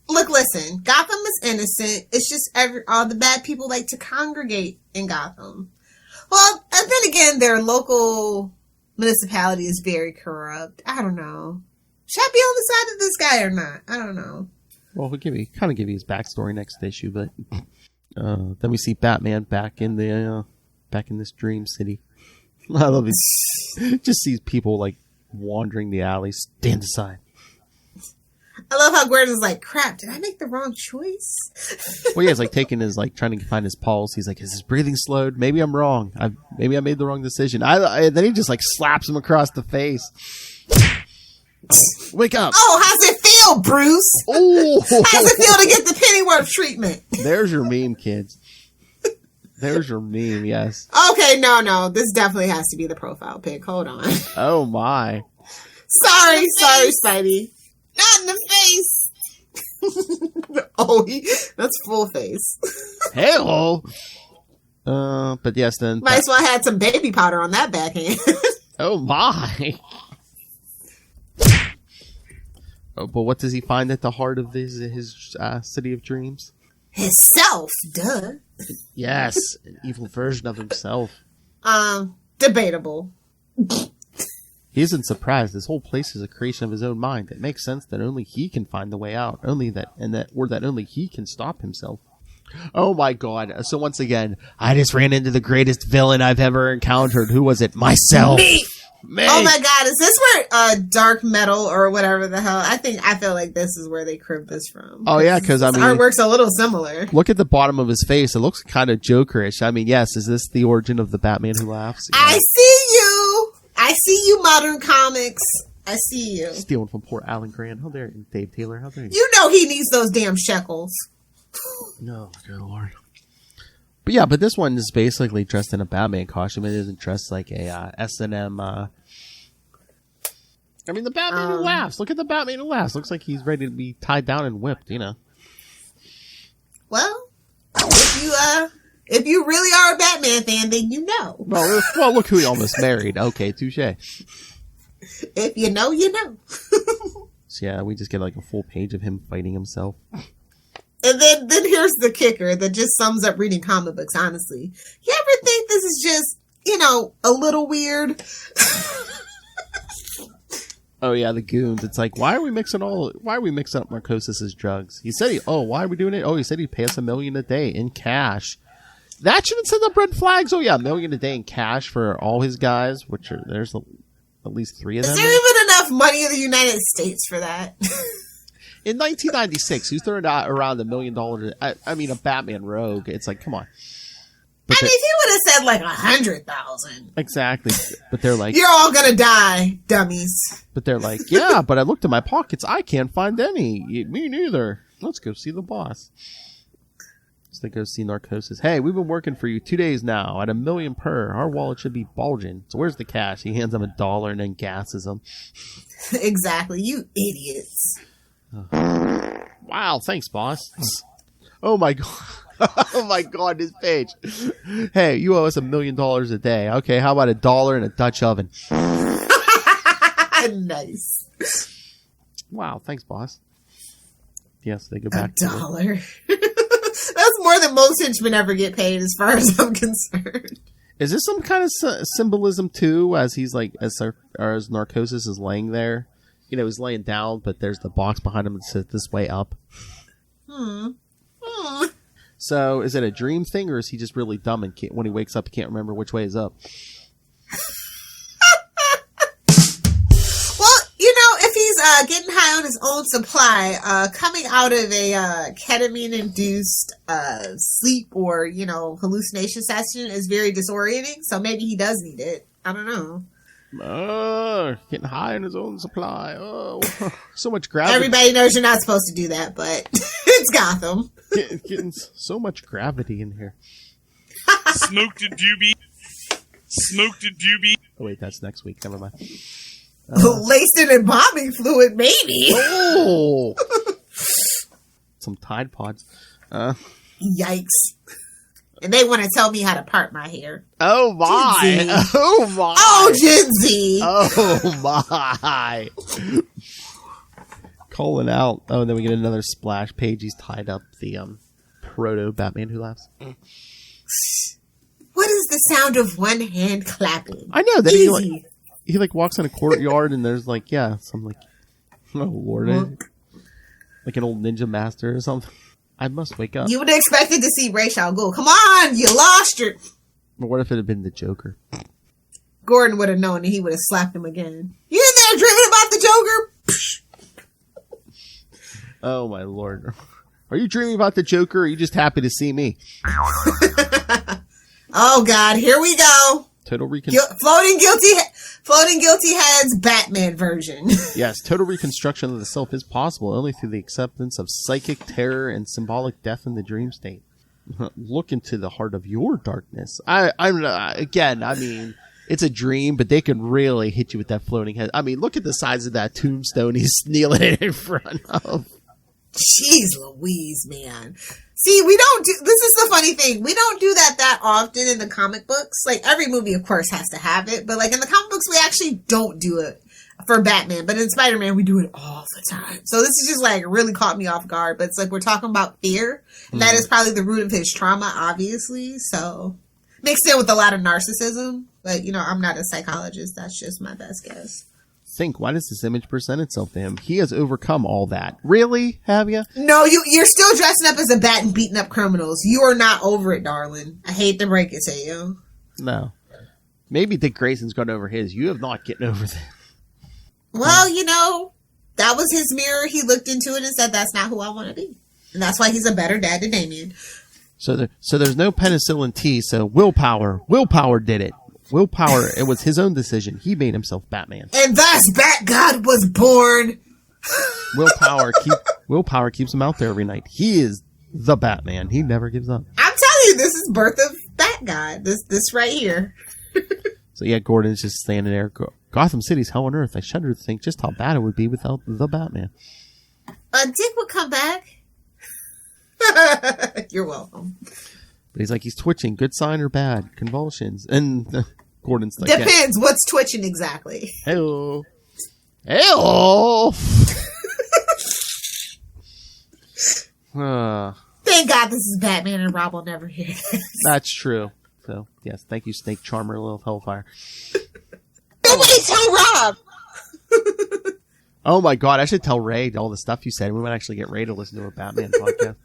Look, listen, Gotham is innocent. It's just all the bad people like to congregate in Gotham. Well, and then again, their local municipality is very corrupt. I don't know. Should I be on the side of this guy or not? I don't know. Well, we'll give you his backstory next issue, but then we see Batman back in this dream city. I love it. Just sees people like wandering the alley. Stand aside. I love how Gordon's like, crap, did I make the wrong choice? Well, yeah, it's like taking his, like, trying to find his pulse. He's like, is his breathing slowed? Maybe I'm wrong. Maybe I made the wrong decision. Then he just, like, slaps him across the face. Wake up. Oh, how's it feel, Bruce? Oh. How's it feel to get the Pennyworth treatment? There's your meme, kids. There's your meme, yes. Okay, no. This definitely has to be the profile pic. Hold on. Oh, my. Sorry, Spidey. Not in the face. That's full face. Hello. But yes, then. Might as well have had some baby powder on that backhand. Oh, my. Oh, but what does he find at the heart of his city of dreams? Himself, duh. Yes, an evil version of himself. Debatable. He isn't surprised. This whole place is a creation of his own mind. It makes sense that only he can find the way out. That only he can stop himself. Oh my god. So once again, I just ran into the greatest villain I've ever encountered. Who was it? Myself. Me. Me. Oh my god, is this where dark metal or whatever the hell? I feel like this is where they cribbed this from. Oh yeah, because I mean, artwork's a little similar. Look at the bottom of his face. It looks kind of Jokerish. I mean, yes, is this the origin of the Batman Who Laughs? Yeah. I see you, modern comics. I see you. Stealing from poor Alan Grant. How dare you, Dave Taylor? How dare you? You know he needs those damn shekels. No, good lord. But yeah, but this one is basically dressed in a Batman costume. It isn't dressed like a S&M. I mean, the Batman Who Laughs. Look at the Batman Who Laughs. Looks like he's ready to be tied down and whipped. You know. Well, if you really are a Batman fan, then you know. Well, look who he almost married. Okay, touche. If you know, you know. So yeah, we just get like a full page of him fighting himself. And then here's the kicker that just sums up reading comic books, honestly. You ever think this is just, a little weird? Oh yeah, the goons. It's like, why are we mixing up Narcosis' drugs? He said why are we doing it? Oh, he said he'd pay us $1 million a day in cash. That shouldn't send up red flags. Oh yeah, $1 million a day in cash for all his guys, there's at least 3 of them. Is there even enough money in the United States for that? In 1996, who's throwing around $1 million? I mean, a Batman rogue. It's like, come on. But if he would have said like 100,000. Exactly. But they're like, you're all gonna die, dummies. But they're like, yeah, but I looked in my pockets. I can't find any. Me neither. Let's go see the boss. So they go see Narcosis. Hey, we've been working for you 2 days now at $1 million per. Our wallet should be bulging. So where's the cash? He hands them $1 and then gasses them. Exactly. You idiots. Wow, thanks, boss. Oh my god. Oh my god, this page. Hey, you owe us $1 million a day. Okay, how about $1 and a Dutch oven? Nice. Wow, thanks, boss. Yes, they go back $1. That's more than most henchmen ever get paid, as far as I'm concerned. Is this some kind of symbolism too, as he's like, as Narcosis is laying there? He's laying down, but there's the box behind him that says this way up. So, is it a dream thing, or is he just really dumb and when he wakes up, he can't remember which way is up? Well, if he's getting high on his own supply, coming out of a ketamine-induced sleep or, hallucination session is very disorienting, so maybe he does need it. I don't know. Getting high on his own supply. Oh, so much gravity. Everybody knows you're not supposed to do that, but it's Gotham. Getting so much gravity in here. Smoked a doobie. Oh wait, that's next week. Never mind. Laced in embalming fluid, maybe. Oh, some Tide Pods. Yikes. And they want to tell me how to part my hair. Oh my! Oh my! Oh, Gen Z! Oh my! Calling out. Oh, and then we get another splash page. He's tied up the proto Batman Who Laughs. What is the sound of one hand clapping? I know that he walks in a courtyard and there's some oh lord, like an old ninja master or something. I must wake up. You would have expected to see Ra's al Ghul. Come on, you lost your... But what if it had been the Joker? Gordon would have known and he would have slapped him again. You in there dreaming about the Joker? Oh my lord. Are you dreaming about the Joker or are you just happy to see me? Oh god, here we go. Total reconstruction. Floating guilty heads Batman version. Yes, total reconstruction of the self is possible only through the acceptance of psychic terror and symbolic death in the dream state. Look into the heart of your darkness. I mean, it's a dream, but they can really hit you with that floating head. I mean, look at the size of that tombstone he's kneeling in front of. Jeez Louise, man. See, this is the funny thing. We don't do that often in the comic books. Like, every movie, of course, has to have it. But, in the comic books, we actually don't do it for Batman. But in Spider-Man, we do it all the time. So this is just, really caught me off guard. But it's we're talking about fear. And that is probably the root of his trauma, obviously. So, mixed in with a lot of narcissism. But, I'm not a psychologist. That's just my best guess. Think, why does this image present itself to him? He has overcome all that. Really? Have you? No, you're still dressing up as a bat and beating up criminals. You are not over it, darling. I hate to break it to you. No. Maybe Dick Grayson's gone over his. You have not gotten over that. Well, that was his mirror. He looked into it and said, that's not who I want to be. And that's why he's a better dad to Damien. So there's no penicillin T, so willpower did it. Willpower, it was his own decision. He made himself Batman. And thus Bat God was born. Willpower keeps him out there every night. He is the Batman. He never gives up. I'm telling you, this is birth of Bat God. This right here. So yeah, Gordon's just standing there. Gotham City's hell on earth. I shudder to think just how bad it would be without the Batman. Dick would come back. You're welcome. But he's twitching. Good sign or bad? Convulsions. And Gordon's like, depends. Yeah. What's twitching exactly? Hello. Thank God this is Batman and Rob will never hear this. That's true. So, yes, thank you, Snake Charmer, Lilith Hellfire. Nobody tell Rob! Oh my God, I should tell Ray all the stuff you said. We might actually get Ray to listen to a Batman podcast.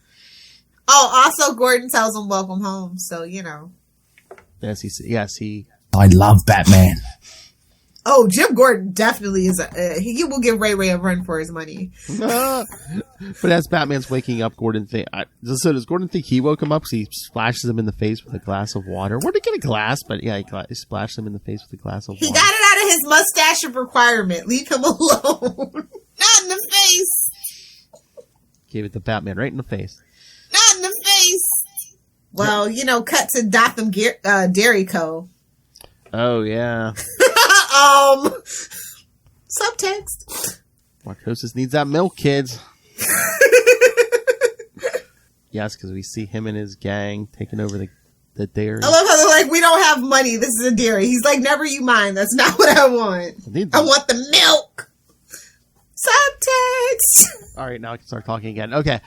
Oh, also Gordon tells him welcome home, so Yes, he. I love Batman. Oh, Jim Gordon definitely is. He will give Ray a run for his money. But as Batman's waking up, Gordon so does Gordon think he woke him up? Because he splashes him in the face with a glass of water. Where'd he get a glass? But yeah, he splashed him in the face with a glass of water. He got it out of his mustache of requirement. Leave him alone. Not in the face. Gave it to Batman right in the face. Not in the face. Well, cut to Gotham Dairy Co. Oh yeah. Subtext. Narcosis needs that milk, kids. Yes, because we see him and his gang taking over the dairy. I love how they're like, we don't have money. This is a dairy. He's like, never you mind. That's not what I want. I want the milk. Subtext. All right, now I can start talking again. Okay.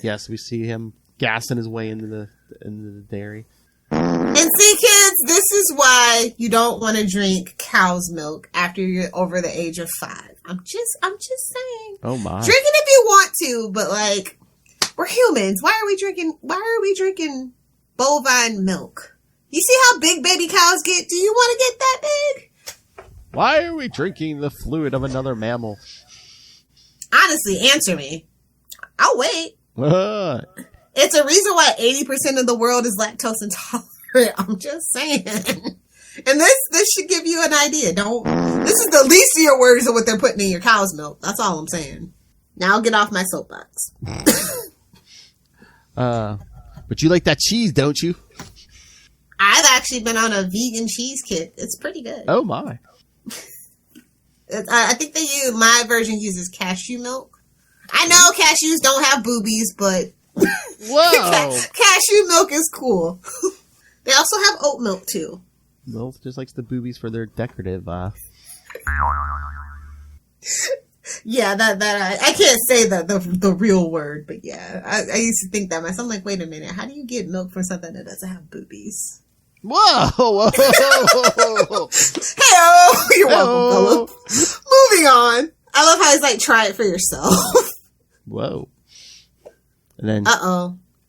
Yes, we see him gassing his way into the dairy. And see, kids, this is why you don't want to drink cow's milk after you're over the age of 5. I'm just saying. Oh my. Drink it if you want to, but we're humans. Why are we drinking bovine milk? You see how big baby cows get? Do you want to get that big? Why are we drinking the fluid of another mammal? Honestly, answer me. I'll wait. It's a reason why 80% of the world is lactose intolerant. I'm just saying. And this should give you an idea. This is the least of your worries of what they're putting in your cow's milk. That's all I'm saying. Now get off my soapbox. But you like that cheese, don't you? I've actually been on a vegan cheese kick. It's pretty good. Oh my. I think my version uses cashew milk. I know cashews don't have boobies, but whoa, cashew milk is cool. They also have oat milk too. Lilith just likes the boobies for their decorative. Yeah, that I can't say the real word, but yeah, I used to think that myself. I'm like, wait a minute, how do you get milk from something that doesn't have boobies? Whoa! Hey, you're welcome, Philip. Moving on. I love how he's like, try it for yourself. Whoa. And then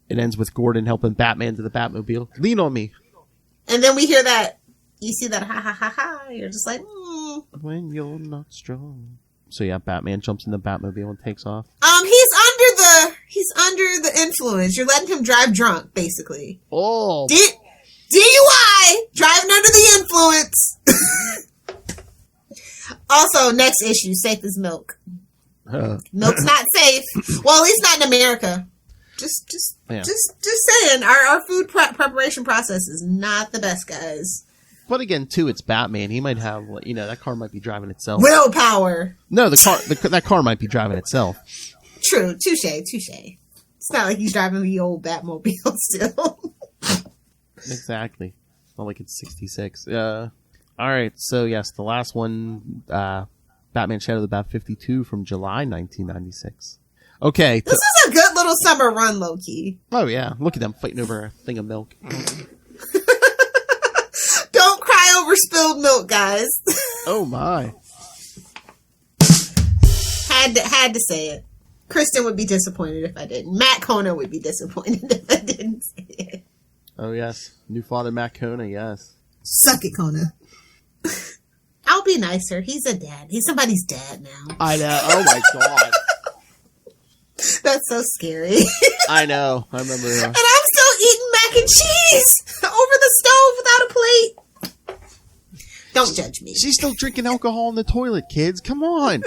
it ends with Gordon helping Batman to the Batmobile. Lean on me. And then we hear that, you see that ha ha ha ha, you're just like, When you're not strong. So yeah, Batman jumps in the Batmobile and takes off. He's under the influence. You're letting him drive drunk, basically. Oh. DUI! Driving under the influence. Also, next issue, safe as milk. Milk's not safe. Well, at least not in America. Just saying, our food preparation process is not the best, guys. But again, too, it's Batman. He might have, that car might be driving itself. Willpower. No, that car might be driving itself. True. Touche. It's not like he's driving the old Batmobile still. Exactly. Not like it's 66. All right. So yes, the last one, Batman Shadow of the Bat 52 from July 1996. Okay. This is a good little summer run, low key. Oh yeah, look at them fighting over a thing of milk. over spilled milk, guys. Oh my. Had to say it. Kristen would be disappointed if I didn't. Matt Kona would be disappointed if I didn't say it. Oh yes. New father Matt Kona, yes. Suck it, Kona. I'll be nicer. He's a dad. He's somebody's dad now. I know. Oh my god. That's so scary. I know. I remember. And I'm still eating mac and cheese over the stove without a plate. Don't judge me. She's still drinking alcohol in the toilet, kids. Come on.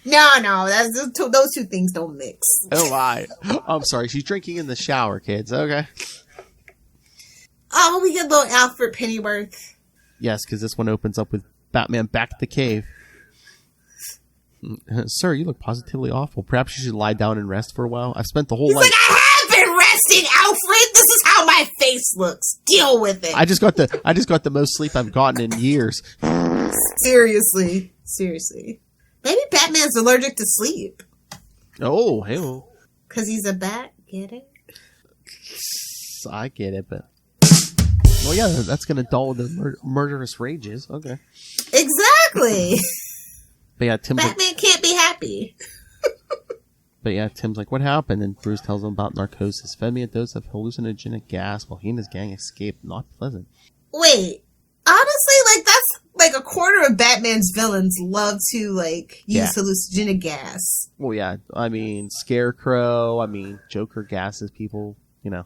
No, those two things don't mix. Oh my. I'm sorry. She's drinking in the shower, kids. Okay. Oh, we get little Alfred Pennyworth. Yes, because this one opens up with Batman back at the cave. Sir, you look positively awful. Perhaps you should lie down and rest for a while. I've spent the whole He's life. like, I have been resting, Alfred. This is how my face looks. Deal with it. I just got the most sleep I've gotten in years. Seriously. Maybe Batman's allergic to sleep. Oh, hell. Because he's a bat. Get it? I get it, but. Well, yeah, that's going to dull the murderous rages. Okay. Exactly. But yeah, Batman can't be happy. But yeah, Tim's like, what happened? And Bruce tells him about Narcosis. Fed me a dose of hallucinogenic gas while he and his gang escaped. Not pleasant. Wait. Honestly, that's like a quarter of Batman's villains love to use hallucinogenic gas. Well, yeah. I mean, Scarecrow. I mean, Joker gases people. You know.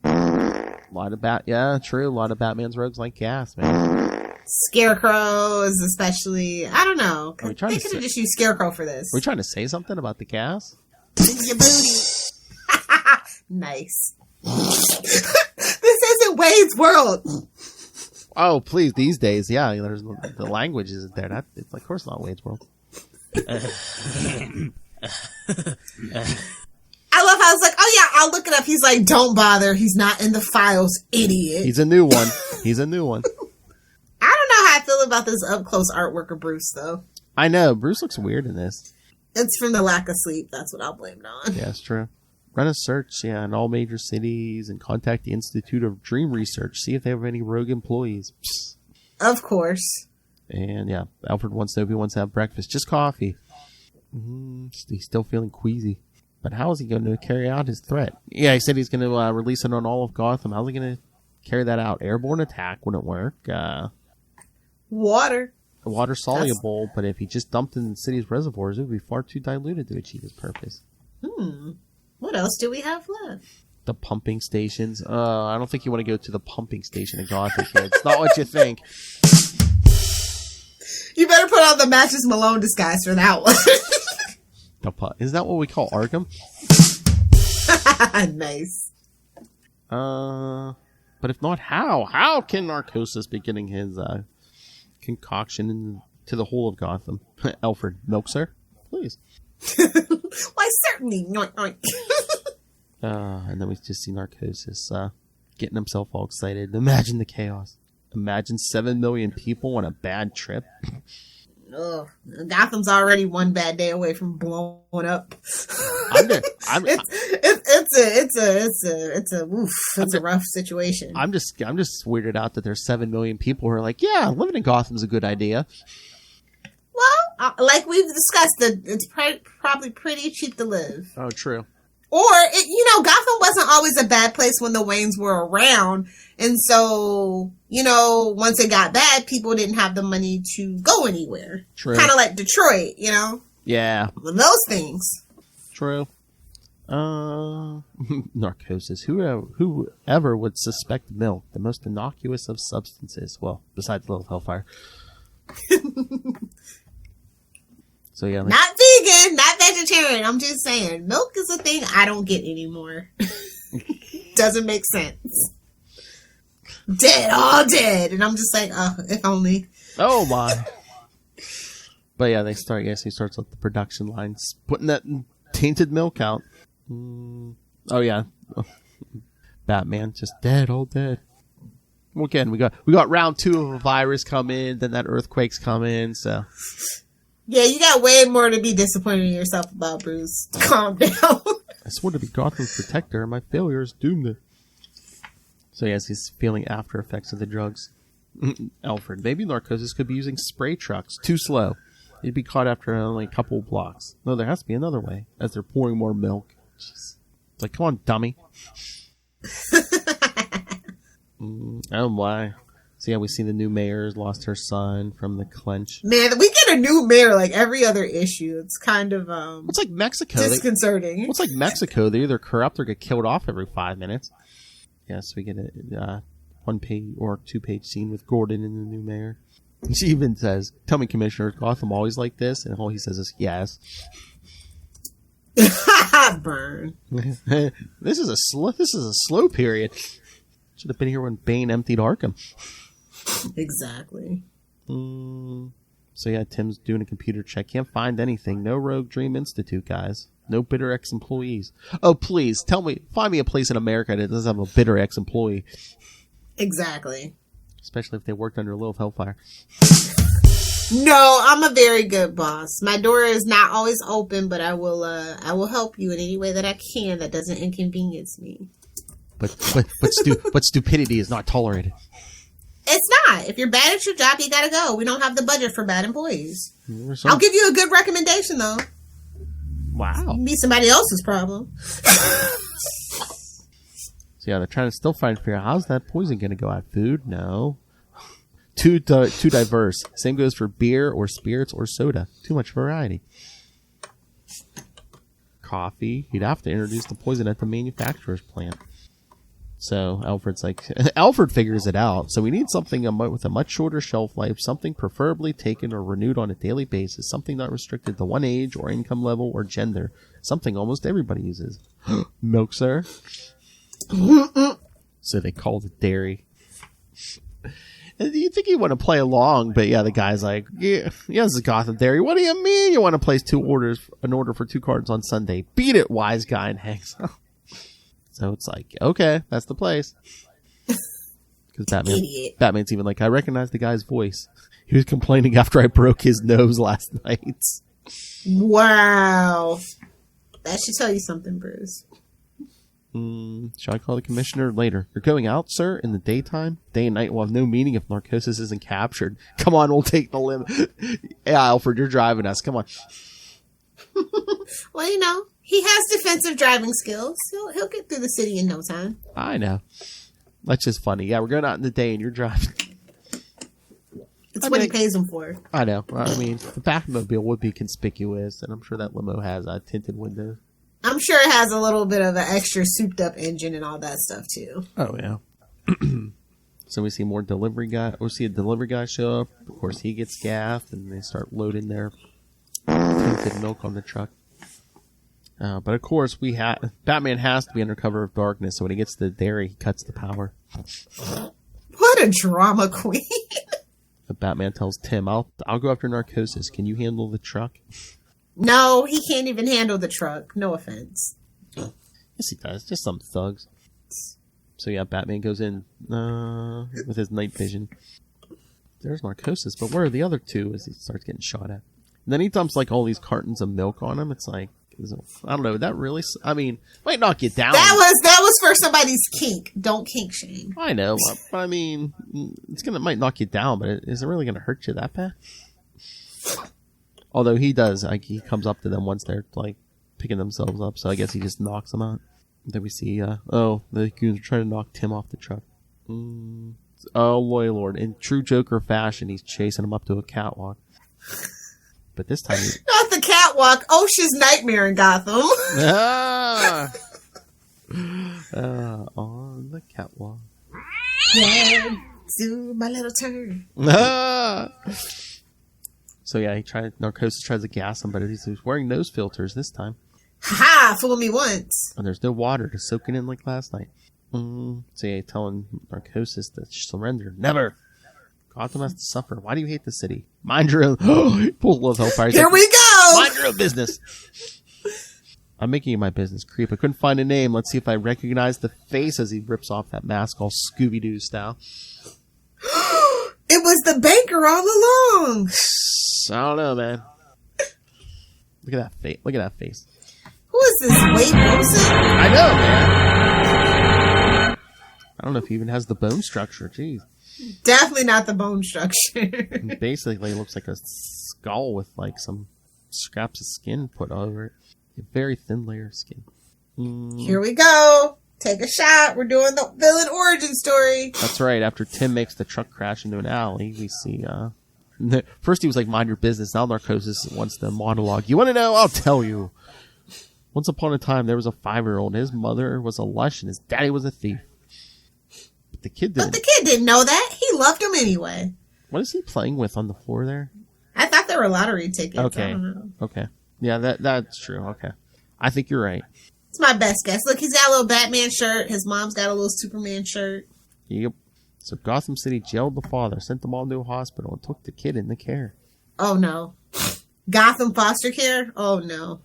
A lot of true. A lot of Batman's rogues like gas, man. Scarecrow is especially, I don't know. They could have just used Scarecrow for this. Are we trying to say something about the gas? Your booty. Nice. This isn't Wade's World. Oh, please, these days, yeah, there's the language isn't there. It's of course not Wade's World. I love how it's like, oh yeah, I'll look it up. He's like, don't bother. He's not in the files, idiot. He's a new one. I don't know how I feel about this up-close artwork of Bruce, though. I know. Bruce looks weird in this. It's from the lack of sleep. That's what I'll blame it on. Yeah, it's true. Run a search, in all major cities and contact the Institute of Dream Research. See if they have any rogue employees. Psst. Of course. And yeah, Alfred wants to have breakfast. Just coffee. He's still feeling queasy. But how is he going to carry out his threat? Yeah, he said he's going to release it on all of Gotham. How's he going to carry that out? Airborne attack wouldn't work. Water soluble, but if he just dumped it in the city's reservoirs, it would be far too diluted to achieve his purpose. What else do we have left? The pumping stations. I don't think you want to go to the pumping station in Gotham, kids. It's not what you think. You better put on the Matches Malone disguise for that one. Is that what we call Arkham? Nice. But if not, how? How can Narcosis be getting his concoction into the whole of Gotham? Alfred, milk, sir? Please. Why, certainly. And then we just see Narcosis getting himself all excited. Imagine the chaos. Imagine 7 million people on a bad trip. Ugh. Gotham's already one bad day away from blowing up. It's a rough situation. I'm just weirded out that there's 7 million people who are like, yeah, living in Gotham's a good idea. Well, like we've discussed, it's probably pretty cheap to live. Oh, true. Or, Gotham wasn't always a bad place when the Waynes were around. And so, once it got bad, people didn't have the money to go anywhere. True. Kind of like Detroit, Yeah. Those things. True. Narcosis. Whoever would suspect milk, the most innocuous of substances. Well, besides Lilith Hellfire. So yeah, not vegan, not vegetarian. I'm just saying, milk is a thing I don't get anymore. Doesn't make sense. All dead, and I'm just like, if only. Oh my! But yeah, he starts with the production lines, putting that tainted milk out. Oh yeah, Batman just dead, all dead. Well, again, we got round 2 of a virus come in, then that earthquake's come in, so. Yeah, you got way more to be disappointed in yourself about, Bruce. Calm down. I swore to be Gotham's protector, and my failure is doomed to So yes, he's feeling after effects of the drugs. Alfred, maybe Narcosis could be using spray trucks. Too slow. He'd be caught after only a couple of blocks. No, there has to be another way. As they're pouring more milk. Jeez. It's like, come on, dummy. Oh my. So yeah, we see the new mayor's lost her son from the clench. Man, we get a new mayor like every other issue. It's kind of it's like Mexico. disconcerting. It's like Mexico. They either corrupt or get killed off every 5 minutes. Yes, we get a 1-page or 2-page scene with Gordon and the new mayor. She even says, "Tell me, Commissioner, is Gotham always like this?" And all he says is, "Yes." Burn. This is a slow period. Should have been here when Bane emptied Arkham. Exactly. So yeah, Tim's doing a computer check. Can't find anything. No Rogue Dream Institute, guys. No bitter ex-employees. Oh, please, find me a place in America that doesn't have a bitter ex-employee. Exactly. Especially if they worked under Lilith Hellfire. No, I'm a very good boss. My door is not always open, but I will help you in any way that I can that doesn't inconvenience me. But stupidity is not tolerated. It's not. If you're bad at your job, you gotta go. We don't have the budget for bad employees. So, I'll give you a good recommendation, though. wow. Be somebody else's problem. So yeah, they're trying to still figure out how's that poison going to go out. Food? No. Too diverse. Same goes for beer or spirits or soda. Too much variety. Coffee. You'd have to introduce the poison at the manufacturer's plant. So Alfred's like, Alfred figures it out. So we need something with a much shorter shelf life, something preferably taken or renewed on a daily basis, something not restricted to one age or income level or gender, something almost everybody uses. Milk, sir? So they called it dairy. And you think you want to play along, but yeah, the guy's like, yeah, this is Gotham Dairy. What do you mean you want to place an order for 2 cartons on Sunday? Beat it, wise guy, and hangs up. So it's like, okay, that's the place. Because Batman's even like, I recognize the guy's voice. He was complaining after I broke his nose last night. Wow. That should tell you something, Bruce. Shall I call the commissioner later? You're going out, sir, in the daytime? Day and night will have no meaning if Narcosis isn't captured. Come on, we'll take the limit. Yeah, Alfred, you're driving us. Come on. Well, he has defensive driving skills. He'll get through the city in no time. I know. That's just funny. Yeah, we're going out in the day and you're driving. It's what he pays him for. I know. I mean, the Batmobile would be conspicuous, and I'm sure that limo has tinted windows. I'm sure it has a little bit of an extra souped up engine and all that stuff too. Oh yeah. So we see more delivery guy. We see a delivery guy show up. Of course, he gets gaffed, and they start loading their tinted milk on the truck. But of course, Batman has to be under cover of darkness. So when he gets to the dairy, he cuts the power. What a drama queen! But Batman tells Tim, "I'll go after Narcosis. Can you handle the truck?" No, he can't even handle the truck. No offense. Yes, he does. Just some thugs. So yeah, Batman goes in with his night vision. There's Narcosis, but where are the other 2 as he starts getting shot at? And then he dumps like all these cartons of milk on him. It's like, I don't know, that really, I mean, might knock you down. That was for somebody's kink. Don't kink shame. I know, but I mean, might knock you down, but is it really going to hurt you that bad? Although he does, like, he comes up to them once they're like picking themselves up, so I guess he just knocks them out. Then we see, the goons are trying to knock Tim off the truck. Oh, Lord. In true Joker fashion, he's chasing him up to a catwalk. But this time... Not the catwalk. Osha's nightmare in Gotham. On the catwalk. Yeah, do my little turn. So yeah, Narcosis tries to gas him, but he's wearing nose filters this time. Ha! Fool me once. And there's no water to soak it in like last night. So yeah, telling Narcosis to surrender. Never! Gotham has to suffer. Why do you hate the city? Mind your own... Pulls Lilith Hellfire. Here we go! Mind your own business! I'm making it my business, creep. I couldn't find a name. Let's see if I recognize the face as he rips off that mask all Scooby-Doo style. It was the banker all along! I don't know, man. Look at that face. Look at that face. Who is this, Wade Wilson? I know, man. I don't know if he even has the bone structure. Jeez. Definitely not the bone structure. Basically, it looks like a skull with like some scraps of skin put over it. A very thin layer of skin. Here we go. Take a shot. We're doing the villain origin story. That's right. After Tim makes the truck crash into an alley, we see... First he was like, mind your business. Now Narcosis wants the monologue. You want to know? I'll tell you. Once upon a time, there was a 5-year-old. His mother was a lush and his daddy was a thief. But the kid didn't know that. He loved him anyway. What is he playing with on the floor there? I thought they were lottery tickets. Okay. I don't know. Okay. Yeah, that's true. Okay. I think you're right. It's my best guess. Look, he's got a little Batman shirt. His mom's got a little Superman shirt. Yep. So Gotham City jailed the father, sent them all to a hospital, and took the kid into care. Oh, no. Gotham foster care? Oh, no.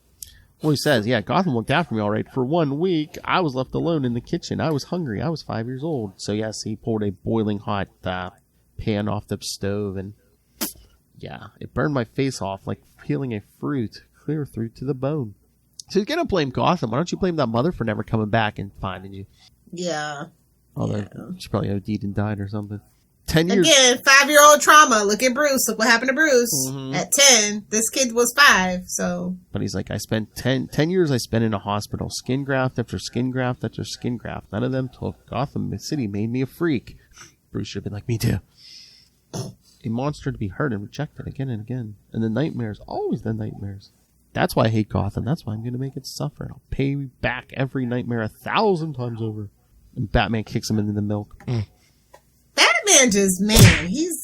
Well, he says, yeah, Gotham looked after me all right. For 1 week, I was left alone in the kitchen. I was hungry. I was 5 years old. So, yes, he pulled a boiling hot pan off the stove, and, yeah, it burned my face off like peeling a fruit clear through to the bone. So he's going to blame Gotham. Why don't you blame that mother for never coming back and finding you? Yeah. Although she probably OD'd and died or something. 10 years. Again, 5-year-old trauma. Look at Bruce. Look what happened to Bruce. Mm-hmm. At 10, this kid was 5, so. But he's like, I spent 10 years I spent in a hospital. Skin graft after skin graft after skin graft. None of them took. Gotham City made me a freak. Bruce should have been like, me too. A monster to be hurt and rejected again and again. And the nightmares, always the nightmares. That's why I hate Gotham. That's why I'm going to make it suffer. I'll pay back every nightmare 1,000 times over. And Batman kicks him into the milk. Batman just, man, he's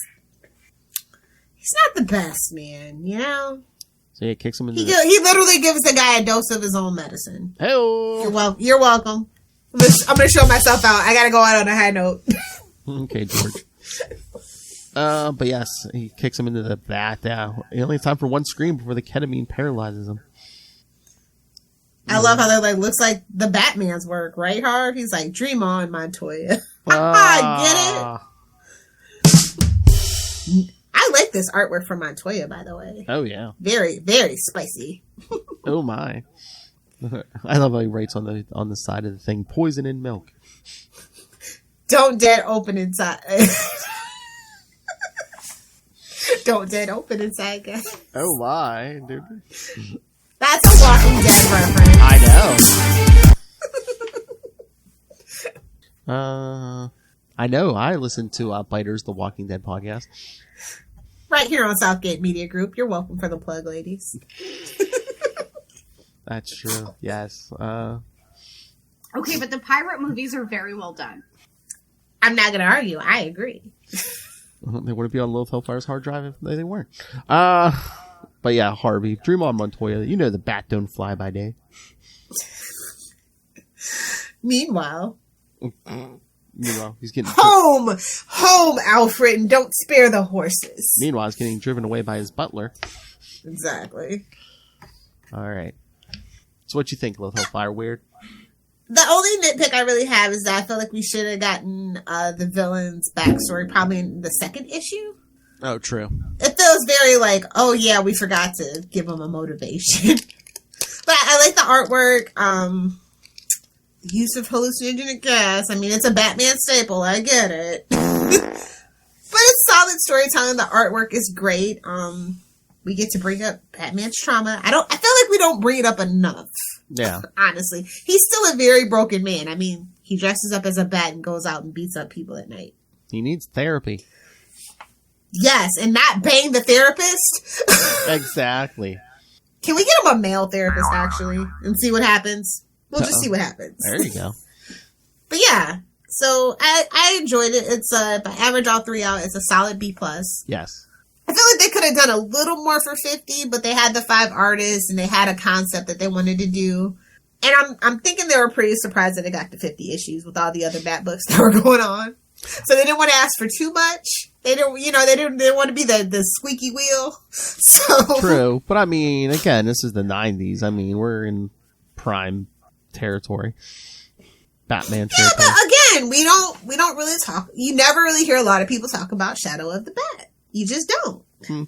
not the best, man, you know? So yeah, kicks him into the... He literally gives the guy a dose of his own medicine. Hey-o! You're welcome. I'm going to show myself out. I got to go out on a high note. Okay, George. But yes, he kicks him into the bat. He only has time for one scream before the ketamine paralyzes him. I love how they're like, looks like the Batman's work, right, Harv? He's like, dream on, Montoya. I get it. I like this artwork from Montoya, by the way. Oh, yeah. Very, very spicy. Oh, my. I love how he writes on the side of the thing, poison in milk. Don't dead open inside. Don't dead open inside, guys. Oh, my, dude. That's a Walking Dead reference. I know. I know. I listen to Biters, the Walking Dead podcast. Right here on Southgate Media Group. You're welcome for the plug, ladies. That's true. Yes. Okay, but the pirate movies are very well done. I'm not going to argue. I agree. They wouldn't be on Lilith Hellfire's hard drive if they weren't. But yeah, Harvey, dream on, Montoya. You know the bat don't fly by day. Meanwhile, he's getting home, Alfred, and don't spare the horses. Meanwhile, he's getting driven away by his butler. Exactly. All right. So, what you think, Lilith Hellfire? Weird. The only nitpick I really have is that I feel like we should have gotten the villain's backstory probably in the second issue. Oh, true. It feels very like, oh yeah, we forgot to give him a motivation. But I like the artwork. The use of hallucinogenic gas. I mean, it's a Batman staple. I get it. But it's solid storytelling. The artwork is great. We get to bring up Batman's trauma. I feel like we don't bring it up enough. Yeah. Honestly. He's still a very broken man. I mean, he dresses up as a bat and goes out and beats up people at night. He needs therapy. Yes, and not bang the therapist. Exactly. Can we get him a male therapist, actually, and see what happens? We'll just see what happens. There you go. But yeah, so I enjoyed it. It's if I average all 3 out, it's a solid B+. Yes. I feel like they could have done a little more for 50, but they had the 5 artists and they had a concept that they wanted to do. And I'm thinking they were pretty surprised that they got to 50 issues with all the other Bat books that were going on. So they didn't want to ask for too much. They didn't want to be the squeaky wheel. So true, but I mean, again, this is the 90s. I mean, we're in prime territory, Batman territory. Yeah, but again, we don't really talk. You never really hear a lot of people talk about Shadow of the Bat. You just don't.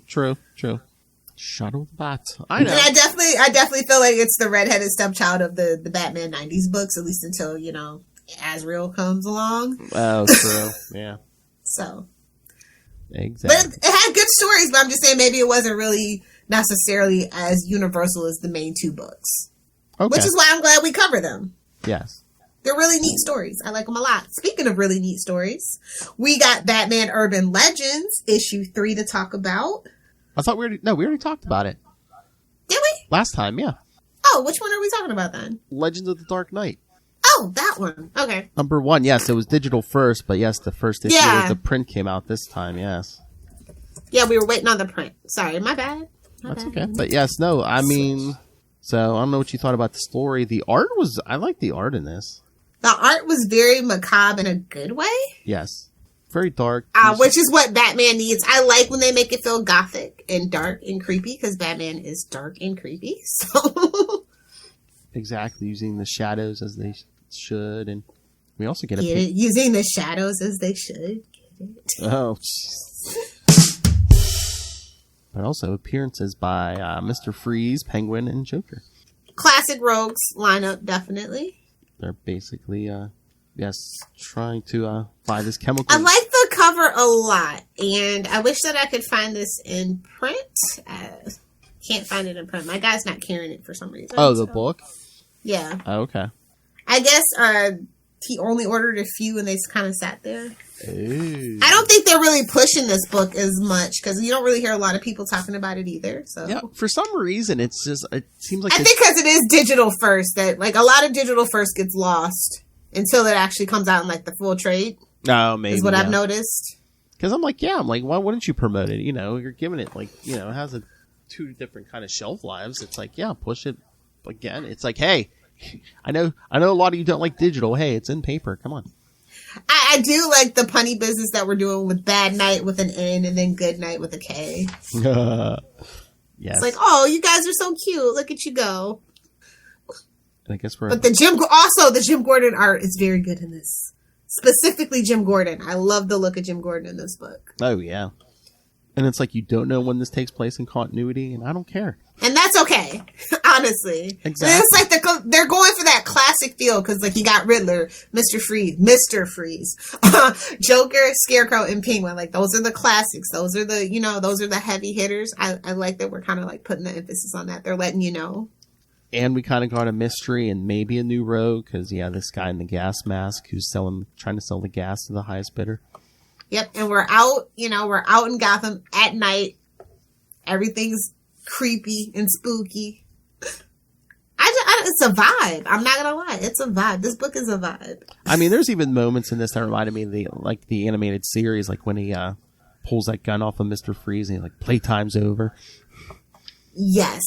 True. Shadow of the Bat. I know. And I definitely feel like it's the redheaded stepchild of the Batman 90s books, at least until Azrael comes along. Oh, true. Yeah. So. Exactly. But it had good stories, but I'm just saying maybe it wasn't really necessarily as universal as the main two books. Okay. Which is why I'm glad we cover them. Yes. They're really neat stories. I like them a lot. Speaking of really neat stories, we got Batman Urban Legends, issue 3 to talk about. I thought we already talked about it. Did we? Last time, yeah. Oh, which one are we talking about then? Legends of the Dark Knight. Oh, that one. Okay. Number 1, yes, it was digital first, but yes, the first issue Yeah. of the print came out this time, yes. Yeah, we were waiting on the print. Sorry, my bad. That's okay. But yes, no, I mean, so I don't know what you thought about the story. The art I like the art in this. The art was very macabre in a good way. Yes. Very dark. Which is what Batman needs. I like when they make it feel gothic and dark and creepy, because Batman is dark and creepy. So Exactly, using the shadows as they should, and we also get a using the shadows as they should. Oh, but also appearances by Mr. Freeze, Penguin, and Joker. Classic rogues lineup, definitely. They're basically, trying to buy this chemical. I like the cover a lot, and I wish that I could find this in print. Can't find it in print. My guy's not carrying it for some reason. Oh, the book? Yeah. Oh, okay. I guess he only ordered a few, and they kind of sat there. Ooh. I don't think they're really pushing this book as much, because you don't really hear a lot of people talking about it either. So Yeah, for some reason, it seems like I think because it is digital first, that like a lot of digital first gets lost until it actually comes out in like the full trade. Oh, maybe is what I've noticed. Because I'm like, why wouldn't you promote it? You know, you're giving it like, it has 2 different kind of shelf lives. It's like, push it again. It's like, hey, I know a lot of you don't like digital. Hey, it's in paper. Come on. I do like the punny business that we're doing with Bad Night with an N and then Good Night with a K. Yes. It's like, oh, you guys are so cute. Look at you go. I guess But the Jim Gordon art is very good in this. Specifically Jim Gordon. I love the look of Jim Gordon in this book. Oh, yeah. And it's like, you don't know when this takes place in continuity, and I don't care. And that's okay, honestly. Exactly. And it's like they're going for that classic feel, because like you got Riddler, Mr. Freeze, Joker, Scarecrow, and Penguin. Like those are the classics. Those are the heavy hitters. I like that we're kind of like putting the emphasis on that. They're letting you know. And we kind of got a mystery and maybe a new rogue, because this guy in the gas mask who's trying to sell the gas to the highest bidder. Yep, and we're out in Gotham at night. Everything's creepy and spooky. It's a vibe. I'm not gonna lie, it's a vibe. This book is a vibe. I mean, there's even moments in this that reminded me of the animated series, like when he pulls that gun off of Mr. Freeze and he's like, playtime's over. Yes.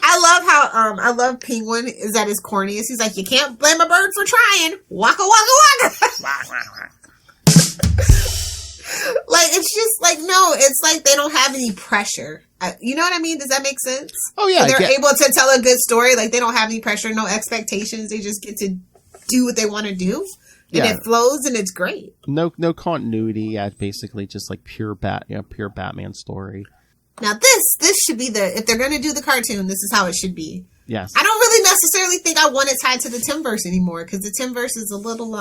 I love Penguin is at his corniest. He's like, you can't blame a bird for trying. Waka waka waka. Like, it's just like, no, it's like they don't have any pressure. You know what I mean? Does that make sense? Oh, yeah. They're able to tell a good story. Like, they don't have any pressure, no expectations. They just get to do what they want to do. And it flows, and it's great. No continuity. Yeah, basically just like pure Batman story. Now, this should be if they're going to do the cartoon, this is how it should be. Yes. I don't really necessarily think I want it tied to the Timverse anymore, because the Timverse is a little,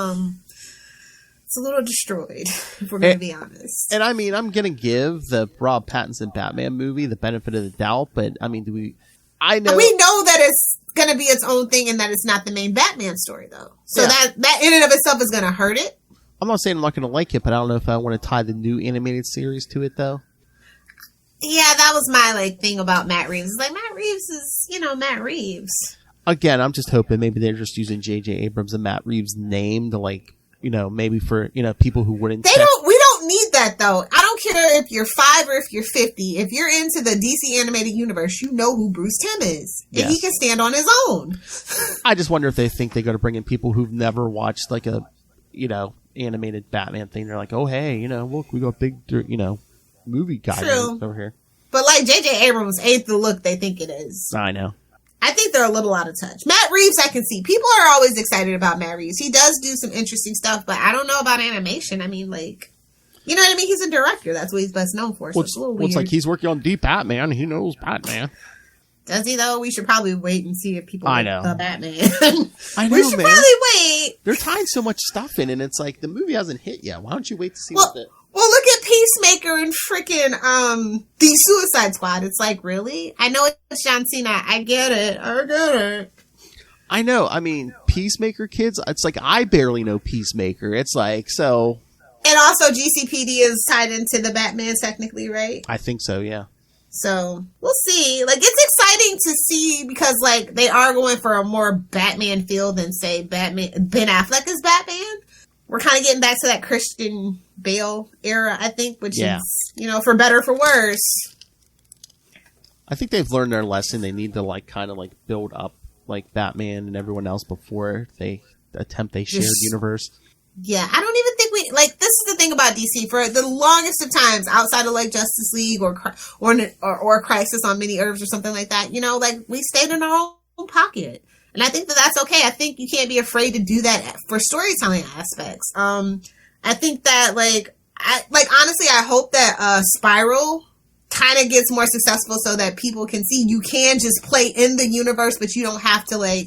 it's a little destroyed, if we're going to be honest. And I mean, I'm going to give the Rob Pattinson Batman movie the benefit of the doubt, but I mean, we know that it's going to be its own thing and that it's not the main Batman story, though. So that in and of itself is going to hurt it. I'm not saying I'm not going to like it, but I don't know if I want to tie the new animated series to it, though. Yeah, that was my thing about Matt Reeves. It's like, Matt Reeves is, Matt Reeves. Again, I'm just hoping maybe they're just using J.J. Abrams and Matt Reeves' name to maybe for, people who wouldn't. We don't need that, though. I don't care if you're 5 or if you're 50. If you're into the DC animated universe, you know who Bruce Timm is. Yes. And he can stand on his own. I just wonder if they think they're going to bring in people who've never watched animated Batman thing. They're like, oh, hey, look, we got big, movie guy over here. But J.J. Abrams ain't the look they think it is. I know. I think they're a little out of touch. Matt Reeves, I can see. People are always excited about Matt Reeves. He does do some interesting stuff, but I don't know about animation. I mean, you know what I mean? He's a director. That's what he's best known for. So it's a little weird. It's like he's working on Deep Batman. He knows Batman. Does he though? We should probably wait and see if people I like know. the Batman. I know, We should man. probably wait. They're tying so much stuff in, and it's like the movie hasn't hit yet. Why don't you wait to see Well, what the... Well, look at Peacemaker and freaking the Suicide Squad. It's like, really? I know it's John Cena. I get it. I know. I mean, Peacemaker kids, it's like I barely know Peacemaker. It's like, so... And also GCPD is tied into the Batman technically, right? I think so, yeah. So we'll see. Like, it's exciting to see because like they are going for a more Batman feel than say Ben Affleck is Batman. We're kind of getting back to that Christian Bale era, I think, which is, for better or for worse. I think they've learned their lesson. They need to like kind of like build up like Batman and everyone else before they attempt a shared universe. Yeah, I don't even think this is the thing about DC. For the longest of times, outside of like Justice League or Crisis on Many Earths or something like that, like we stayed in our own pocket. And I think that that's okay. I think you can't be afraid to do that for storytelling aspects. I think that honestly, I hope that Spiral kind of gets more successful so that people can see you can just play in the universe, but you don't have to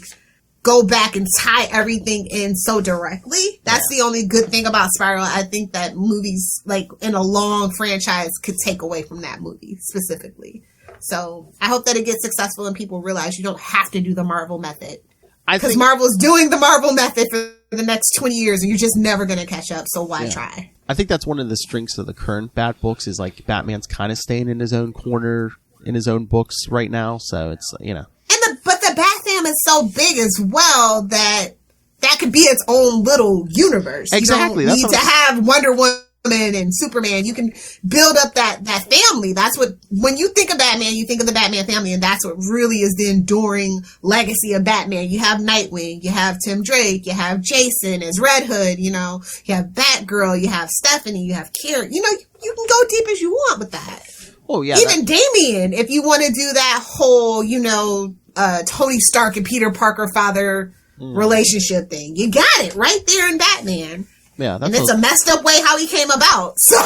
go back and tie everything in so directly. That's the only good thing about Spiral. I think that movies in a long franchise could take away from that movie specifically. So I hope that it gets successful and people realize you don't have to do the Marvel method. Because Marvel's doing the Marvel method for the next 20 years and you're just never going to catch up. So why try? I think that's one of the strengths of the current Bat books is like Batman's kind of staying in his own corner in his own books right now. So it's, But the Bat Fam is so big as well that could be its own little universe. Exactly. You don't need to have Wonder Woman and Superman. You can build up that family. That's what, when you think of Batman, you think of the Batman family, and that's what really is the enduring legacy of Batman. You have Nightwing, you have Tim Drake, you have Jason as Red Hood, you have Batgirl, you have Stephanie, you have Karen. You can go deep as you want with that. Oh, yeah. Even Damian, if you want to do that whole, Tony Stark and Peter Parker father relationship thing. You got it right there in Batman. Yeah, and it's a messed up way how he came about. So,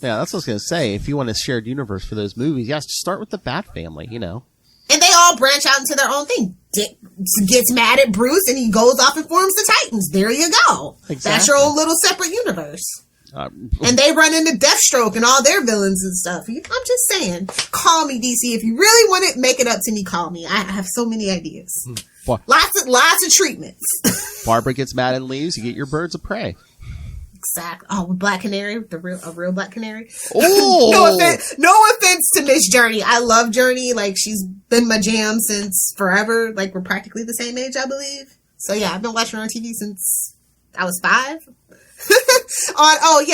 Yeah, that's what I was going to say. If you want a shared universe for those movies, just start with the Bat family, And they all branch out into their own thing. Dick gets mad at Bruce and he goes off and forms the Titans. There you go. Exactly. That's your own little separate universe. And they run into Deathstroke and all their villains and stuff. I'm just saying, call me, DC. If you really want it, make it up to me, call me. I have so many ideas. Lots of treatments. Barbara gets mad and leaves. You get your birds of prey. Exactly. Oh, Black Canary, a real Black Canary. Oh, no offense to Miss Journey. I love Journey. She's been my jam since forever. We're practically the same age, I believe. So yeah, I've been watching her on TV since I was 5. Since I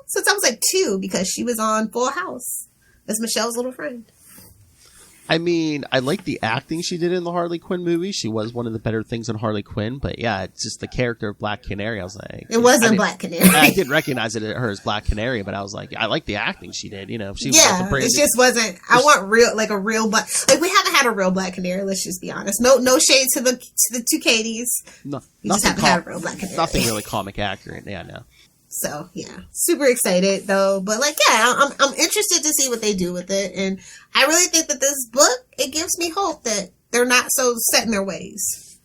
was 2 because she was on Full House as Michelle's little friend. I mean, I like the acting she did in the Harley Quinn movie. She was one of the better things in Harley Quinn, but yeah, it's just the character of Black Canary. I was like, it wasn't Black Canary. I didn't recognize her as Black Canary, but I was like, I like the acting she did. She was it just wasn't. I want a real Black. We haven't had a real Black Canary. Let's just be honest. No shade to the two Katies. No, we just haven't had a real Black Canary. Nothing really comic accurate. Yeah, no. So yeah, super excited though. But I'm interested to see what they do with it, and I really think that this book, it gives me hope that they're not so set in their ways.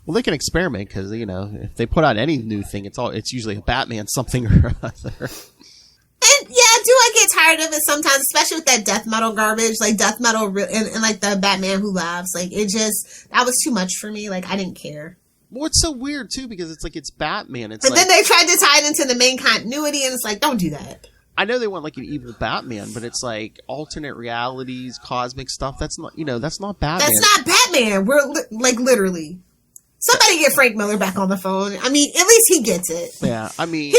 Well, they can experiment because if they put out any new thing, it's usually a Batman something or other. And yeah, do I get tired of it sometimes, especially with that death metal garbage, death metal and the Batman Who Laughs. That was too much for me. I didn't care. Well, it's so weird too because it's Batman. But then they tried to tie it into the main continuity, and it's don't do that. I know they want an evil Batman, but it's alternate realities, cosmic stuff. That's not that's not Batman. That's not Batman. We're literally. Somebody get Frank Miller back on the phone. I mean, at least he gets it. Yeah, I mean,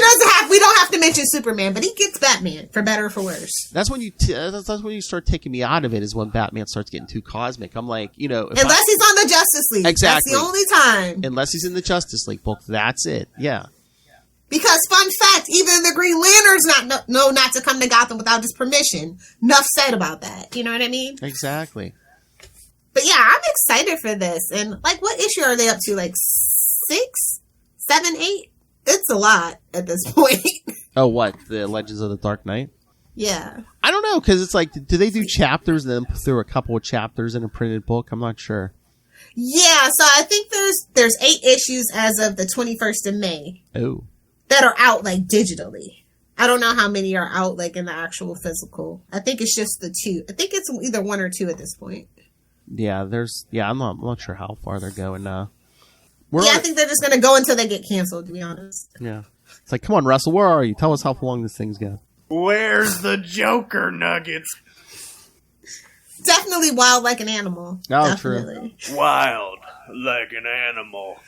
we don't have to mention Superman, but he gets Batman for better or for worse. That's when you start taking me out of it. Is when Batman starts getting too cosmic. I'm like, unless he's on the Justice League, exactly. That's the only time. Unless he's in the Justice League book, that's it. Yeah. Because fun fact, even the Green Lanterns know not to come to Gotham without his permission. Enough said about that. You know what I mean? Exactly. But yeah, I'm excited for this. And what issue are they up to? 6, 7, 8? It's a lot at this point. Oh, what? The Legends of the Dark Knight? Yeah. I don't know, because it's like, do they do chapters and then through a couple of chapters in a printed book? I'm not sure. Yeah, so I think there's 8 issues as of the 21st of May. Oh. That are out, like, digitally. I don't know how many are out, like, in the actual physical. I think it's just the 2. I think it's either 1 or 2 at this point. Yeah, I'm not sure how far they're going now. I think they're just going to go until they get canceled, to be honest. Yeah. It's like, come on, Russell, where are you? Tell us how long this thing's going. Where's the Joker nuggets? Definitely wild like an animal. Oh, Definitely. true. Wild like an animal.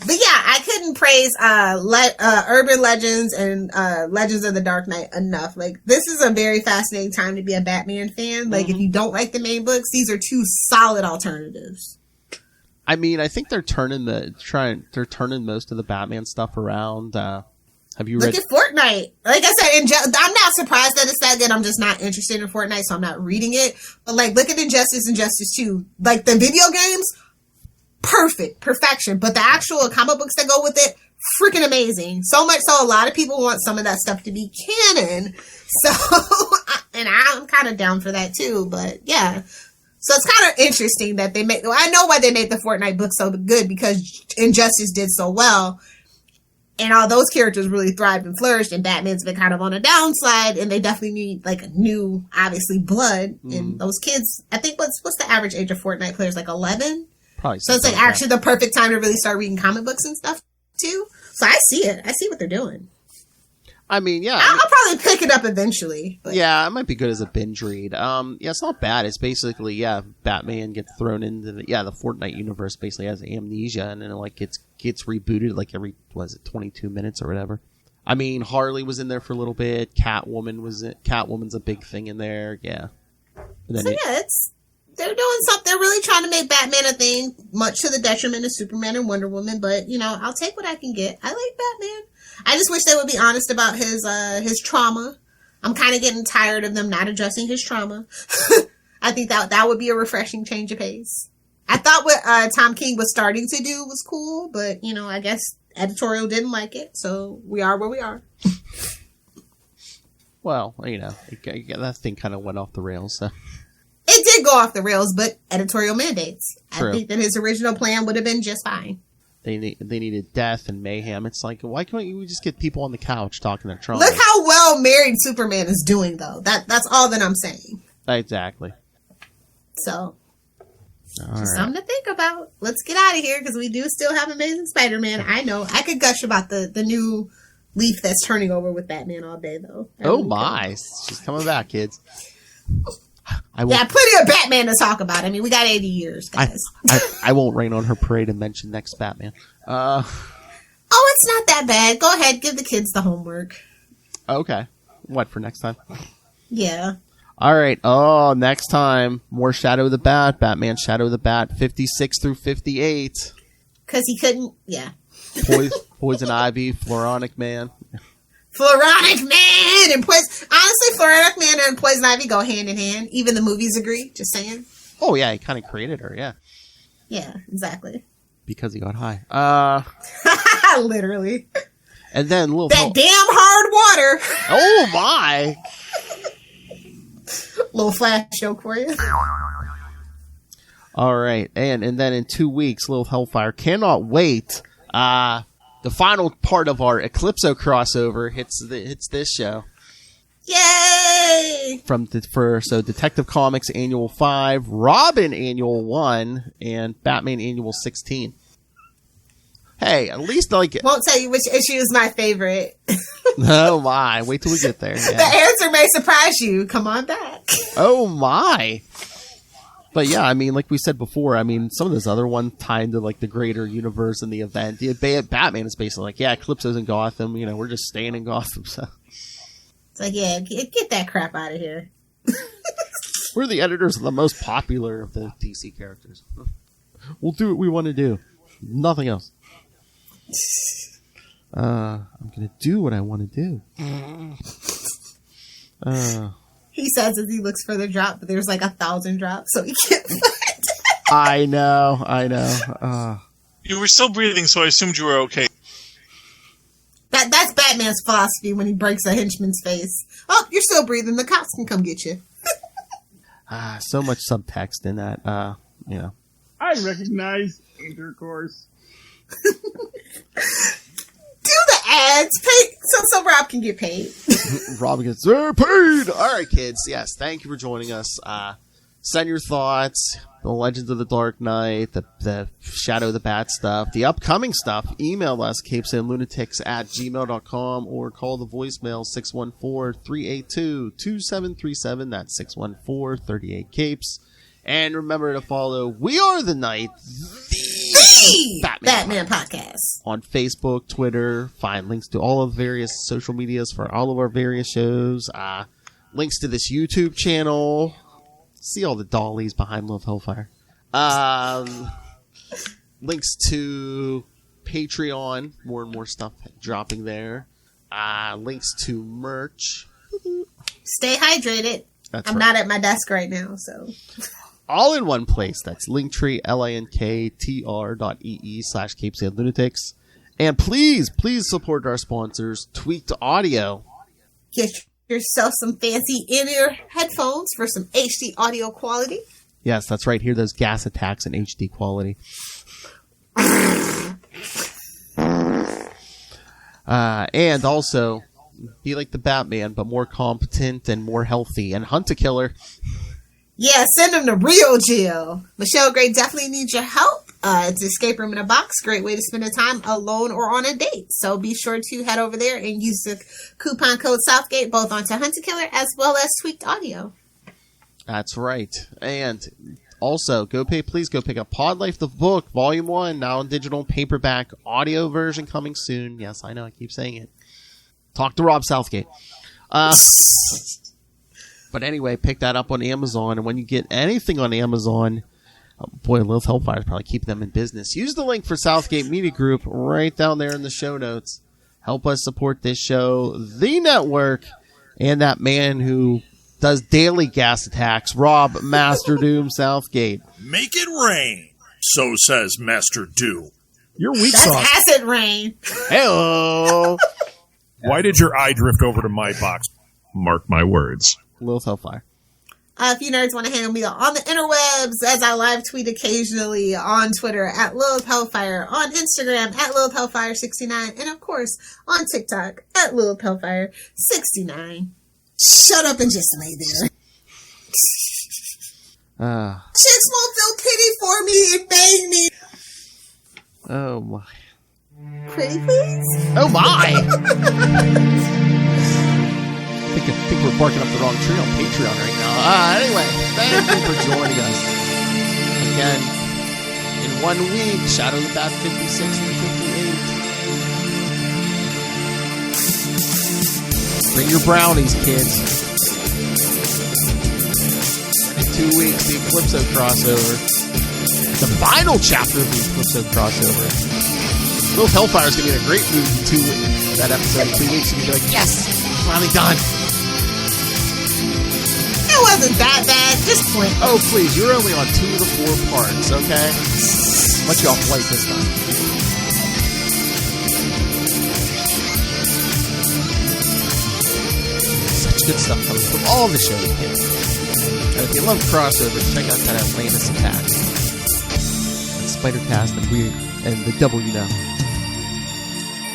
But yeah, I couldn't praise Urban Legends and Legends of the Dark Knight enough. Like, this is a very fascinating time to be a Batman fan. Like, if you don't like the main books, these are 2 solid alternatives. I mean, I think they're turning most of the Batman stuff around. Have you read? Look at Fortnite. Like I said, I'm not surprised that it's that good. I'm just not interested in Fortnite, so I'm not reading it. But like, look at Injustice and Justice 2. Like, the video games, perfection. But the actual comic books that go with it, freaking amazing. So much so, a lot of people want some of that stuff to be canon. So, and I'm kind of down for that too. But yeah. So it's kind of interesting that they make. I know why they made the Fortnite book so good, because Injustice did so well. And all those characters really thrived and flourished, and Batman's been kind of on a downslide, and they definitely need, like, new, obviously, blood. And those kids, I think, what's the average age of Fortnite players? Like 11? Probably. So it's, like, actually the perfect time to really start reading comic books and stuff, too. So I see it. I see what they're doing. I mean, yeah. I'll probably pick it up eventually. But. Yeah, it might be good as a binge read. Yeah, it's not bad. It's basically, Batman gets thrown into the Fortnite universe, basically has amnesia, and then, like, gets rebooted, like, every, 22 minutes or whatever. I mean, Harley was in there for a little bit. Catwoman's a big thing in there. Yeah. They're doing something. They're really trying to make Batman a thing, much to the detriment of Superman and Wonder Woman. But, I'll take what I can get. I like Batman. I just wish they would be honest about his trauma. I'm kind of getting tired of them not addressing his trauma. I think that would be a refreshing change of pace. I thought what Tom King was starting to do was cool, but, I guess editorial didn't like it, so we are where we are. Well, that thing kind of went off the rails, so. It did go off the rails, but editorial mandates. True. I think that his original plan would have been just fine. They needed death and mayhem. It's like, why can't you just get people on the couch talking their trauma? Look how well married Superman is doing, though. That's all that I'm saying. Exactly. So, something to think about. Let's get out of here, because we do still have Amazing Spider-Man. I know. I could gush about the new leaf that's turning over with Batman all day, though. Oh my. She's coming back, kids. Plenty of Batman to talk about. I mean, we got 80 years, guys. I won't rain on her parade and mention next Batman. Oh, it's not that bad. Go ahead, give the kids the homework. Okay. What, for next time? Yeah. All right. Oh, next time, more Shadow of the Bat, Batman Shadow of the Bat, 56 through 58. Because he couldn't, yeah. Poison Ivy, Floronic Man. Floronic Man and honestly, Floronic Man and Poison Ivy go hand in hand. Even the movies agree. Just saying. Oh yeah, he kind of created her. Yeah. Yeah, exactly. Because he got high. Literally. And then that damn hard water. Oh my! Little flash joke for you. All right, and then in 2 weeks, Lilith Hellfire cannot wait. The final part of our Eclipso crossover hits this show. Yay! So Detective Comics Annual 5, Robin Annual 1, and Batman Annual 16. Hey, at least like won't tell you which issue is my favorite. Oh my! Wait till we get there. Yeah. The answer may surprise you. Come on back. Oh my! But yeah, I mean, like we said before, I mean, some of those other ones tie into like the greater universe and the event. Batman is basically like, yeah, Eclipso's in Gotham. We're just staying in Gotham. So it's like, yeah, get that crap out of here. We're the editors of the most popular of the DC characters. We'll do what we want to do. Nothing else. I'm gonna do what I want to do. He says as he looks for the drop, but there's like 1,000 drops, so he can't find it. I know. You were still breathing, so I assumed you were okay. That's Batman's philosophy when he breaks a henchman's face. Oh, you're still breathing. The cops can come get you. So much subtext in that. You know. I recognize intercourse. Do the ads, pay so Rob can get paid. Rob gets paid. All right, kids. Yes, thank you for joining us. Send your thoughts. The Legends of the Dark Knight, the Shadow of the Bat stuff, the upcoming stuff. Email us, capesandlunatics@gmail.com, or call the voicemail 614-382-2737. That's 614-38-CAPES. And remember to follow We Are the Night, the Batman Podcast. On Facebook, Twitter. Find links to all of various social medias for all of our various shows. Links to this YouTube channel. See all the dollies behind Love Hellfire. Links to Patreon. More and more stuff dropping there. Links to merch. Stay hydrated. I'm not at my desk right now, so. All in one place. That's Linktree, linktr.ee/capesandlunatics. And please support our sponsors, Tweaked Audio. Get yourself some fancy in-ear headphones for some HD audio quality. Yes, that's right. Hear those gas attacks in HD quality. And also, be like the Batman, but more competent and more healthy. And hunt a killer. Yeah, send them to real jail. Michelle Gray definitely needs your help. It's Escape Room in a Box. Great way to spend a time alone or on a date. So be sure to head over there and use the coupon code Southgate both onto Hunt a Killer as well as Tweaked Audio. That's right. And also, please go pick up Pod Life the book, Volume 1, now in digital paperback, audio version coming soon. Yes, I know, I keep saying it. Talk to Rob Southgate. But anyway, pick that up on Amazon, and when you get anything on Amazon, boy, Lilith Hellfire is probably keeping them in business. Use the link for Southgate Media Group right down there in the show notes. Help us support this show, the network, and that man who does daily gas attacks, Rob Master Doom Southgate. Make it rain, so says Master Doom. Your weak That's sauce. acid rain. Hello. Why did your eye drift over to my box? Mark my words. Lilith Hellfire. If you nerds want to handle me on the interwebs, as I live tweet occasionally on Twitter at Lilith Hellfire, on Instagram at Lilith Hellfire69, and of course on TikTok at Lilith Hellfire69. Shut up and just lay there. Chicks won't feel pity for me and bang me. Oh my. Pretty please? Oh my! I think we're barking up the wrong tree on Patreon right now. Anyway, thank you for joining us. Again, in 1 week, Shadow of the Bat 56 and 58. Bring your brownies, kids. In 2 weeks, the Eclipso crossover. The final chapter of the Eclipso crossover. Little Hellfire's going to be in a great mood in that episode in 2 weeks. You're going to be like, yes, finally done. It wasn't that bad. Just point. Oh, please. You're only on 2 of the 4 parts, okay? Let you off light this time. Such good stuff coming from all the shows, kids. And if you love crossovers, check out that Atlantis Attack. And Spider-Cast and the Double You Know.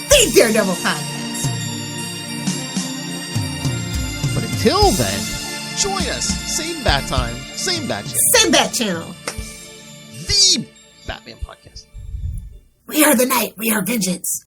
The Daredevil Podcast. But until then, join us. Same bat time, same bat channel. Same bat channel. The Batman Podcast. We are the night. We are vengeance.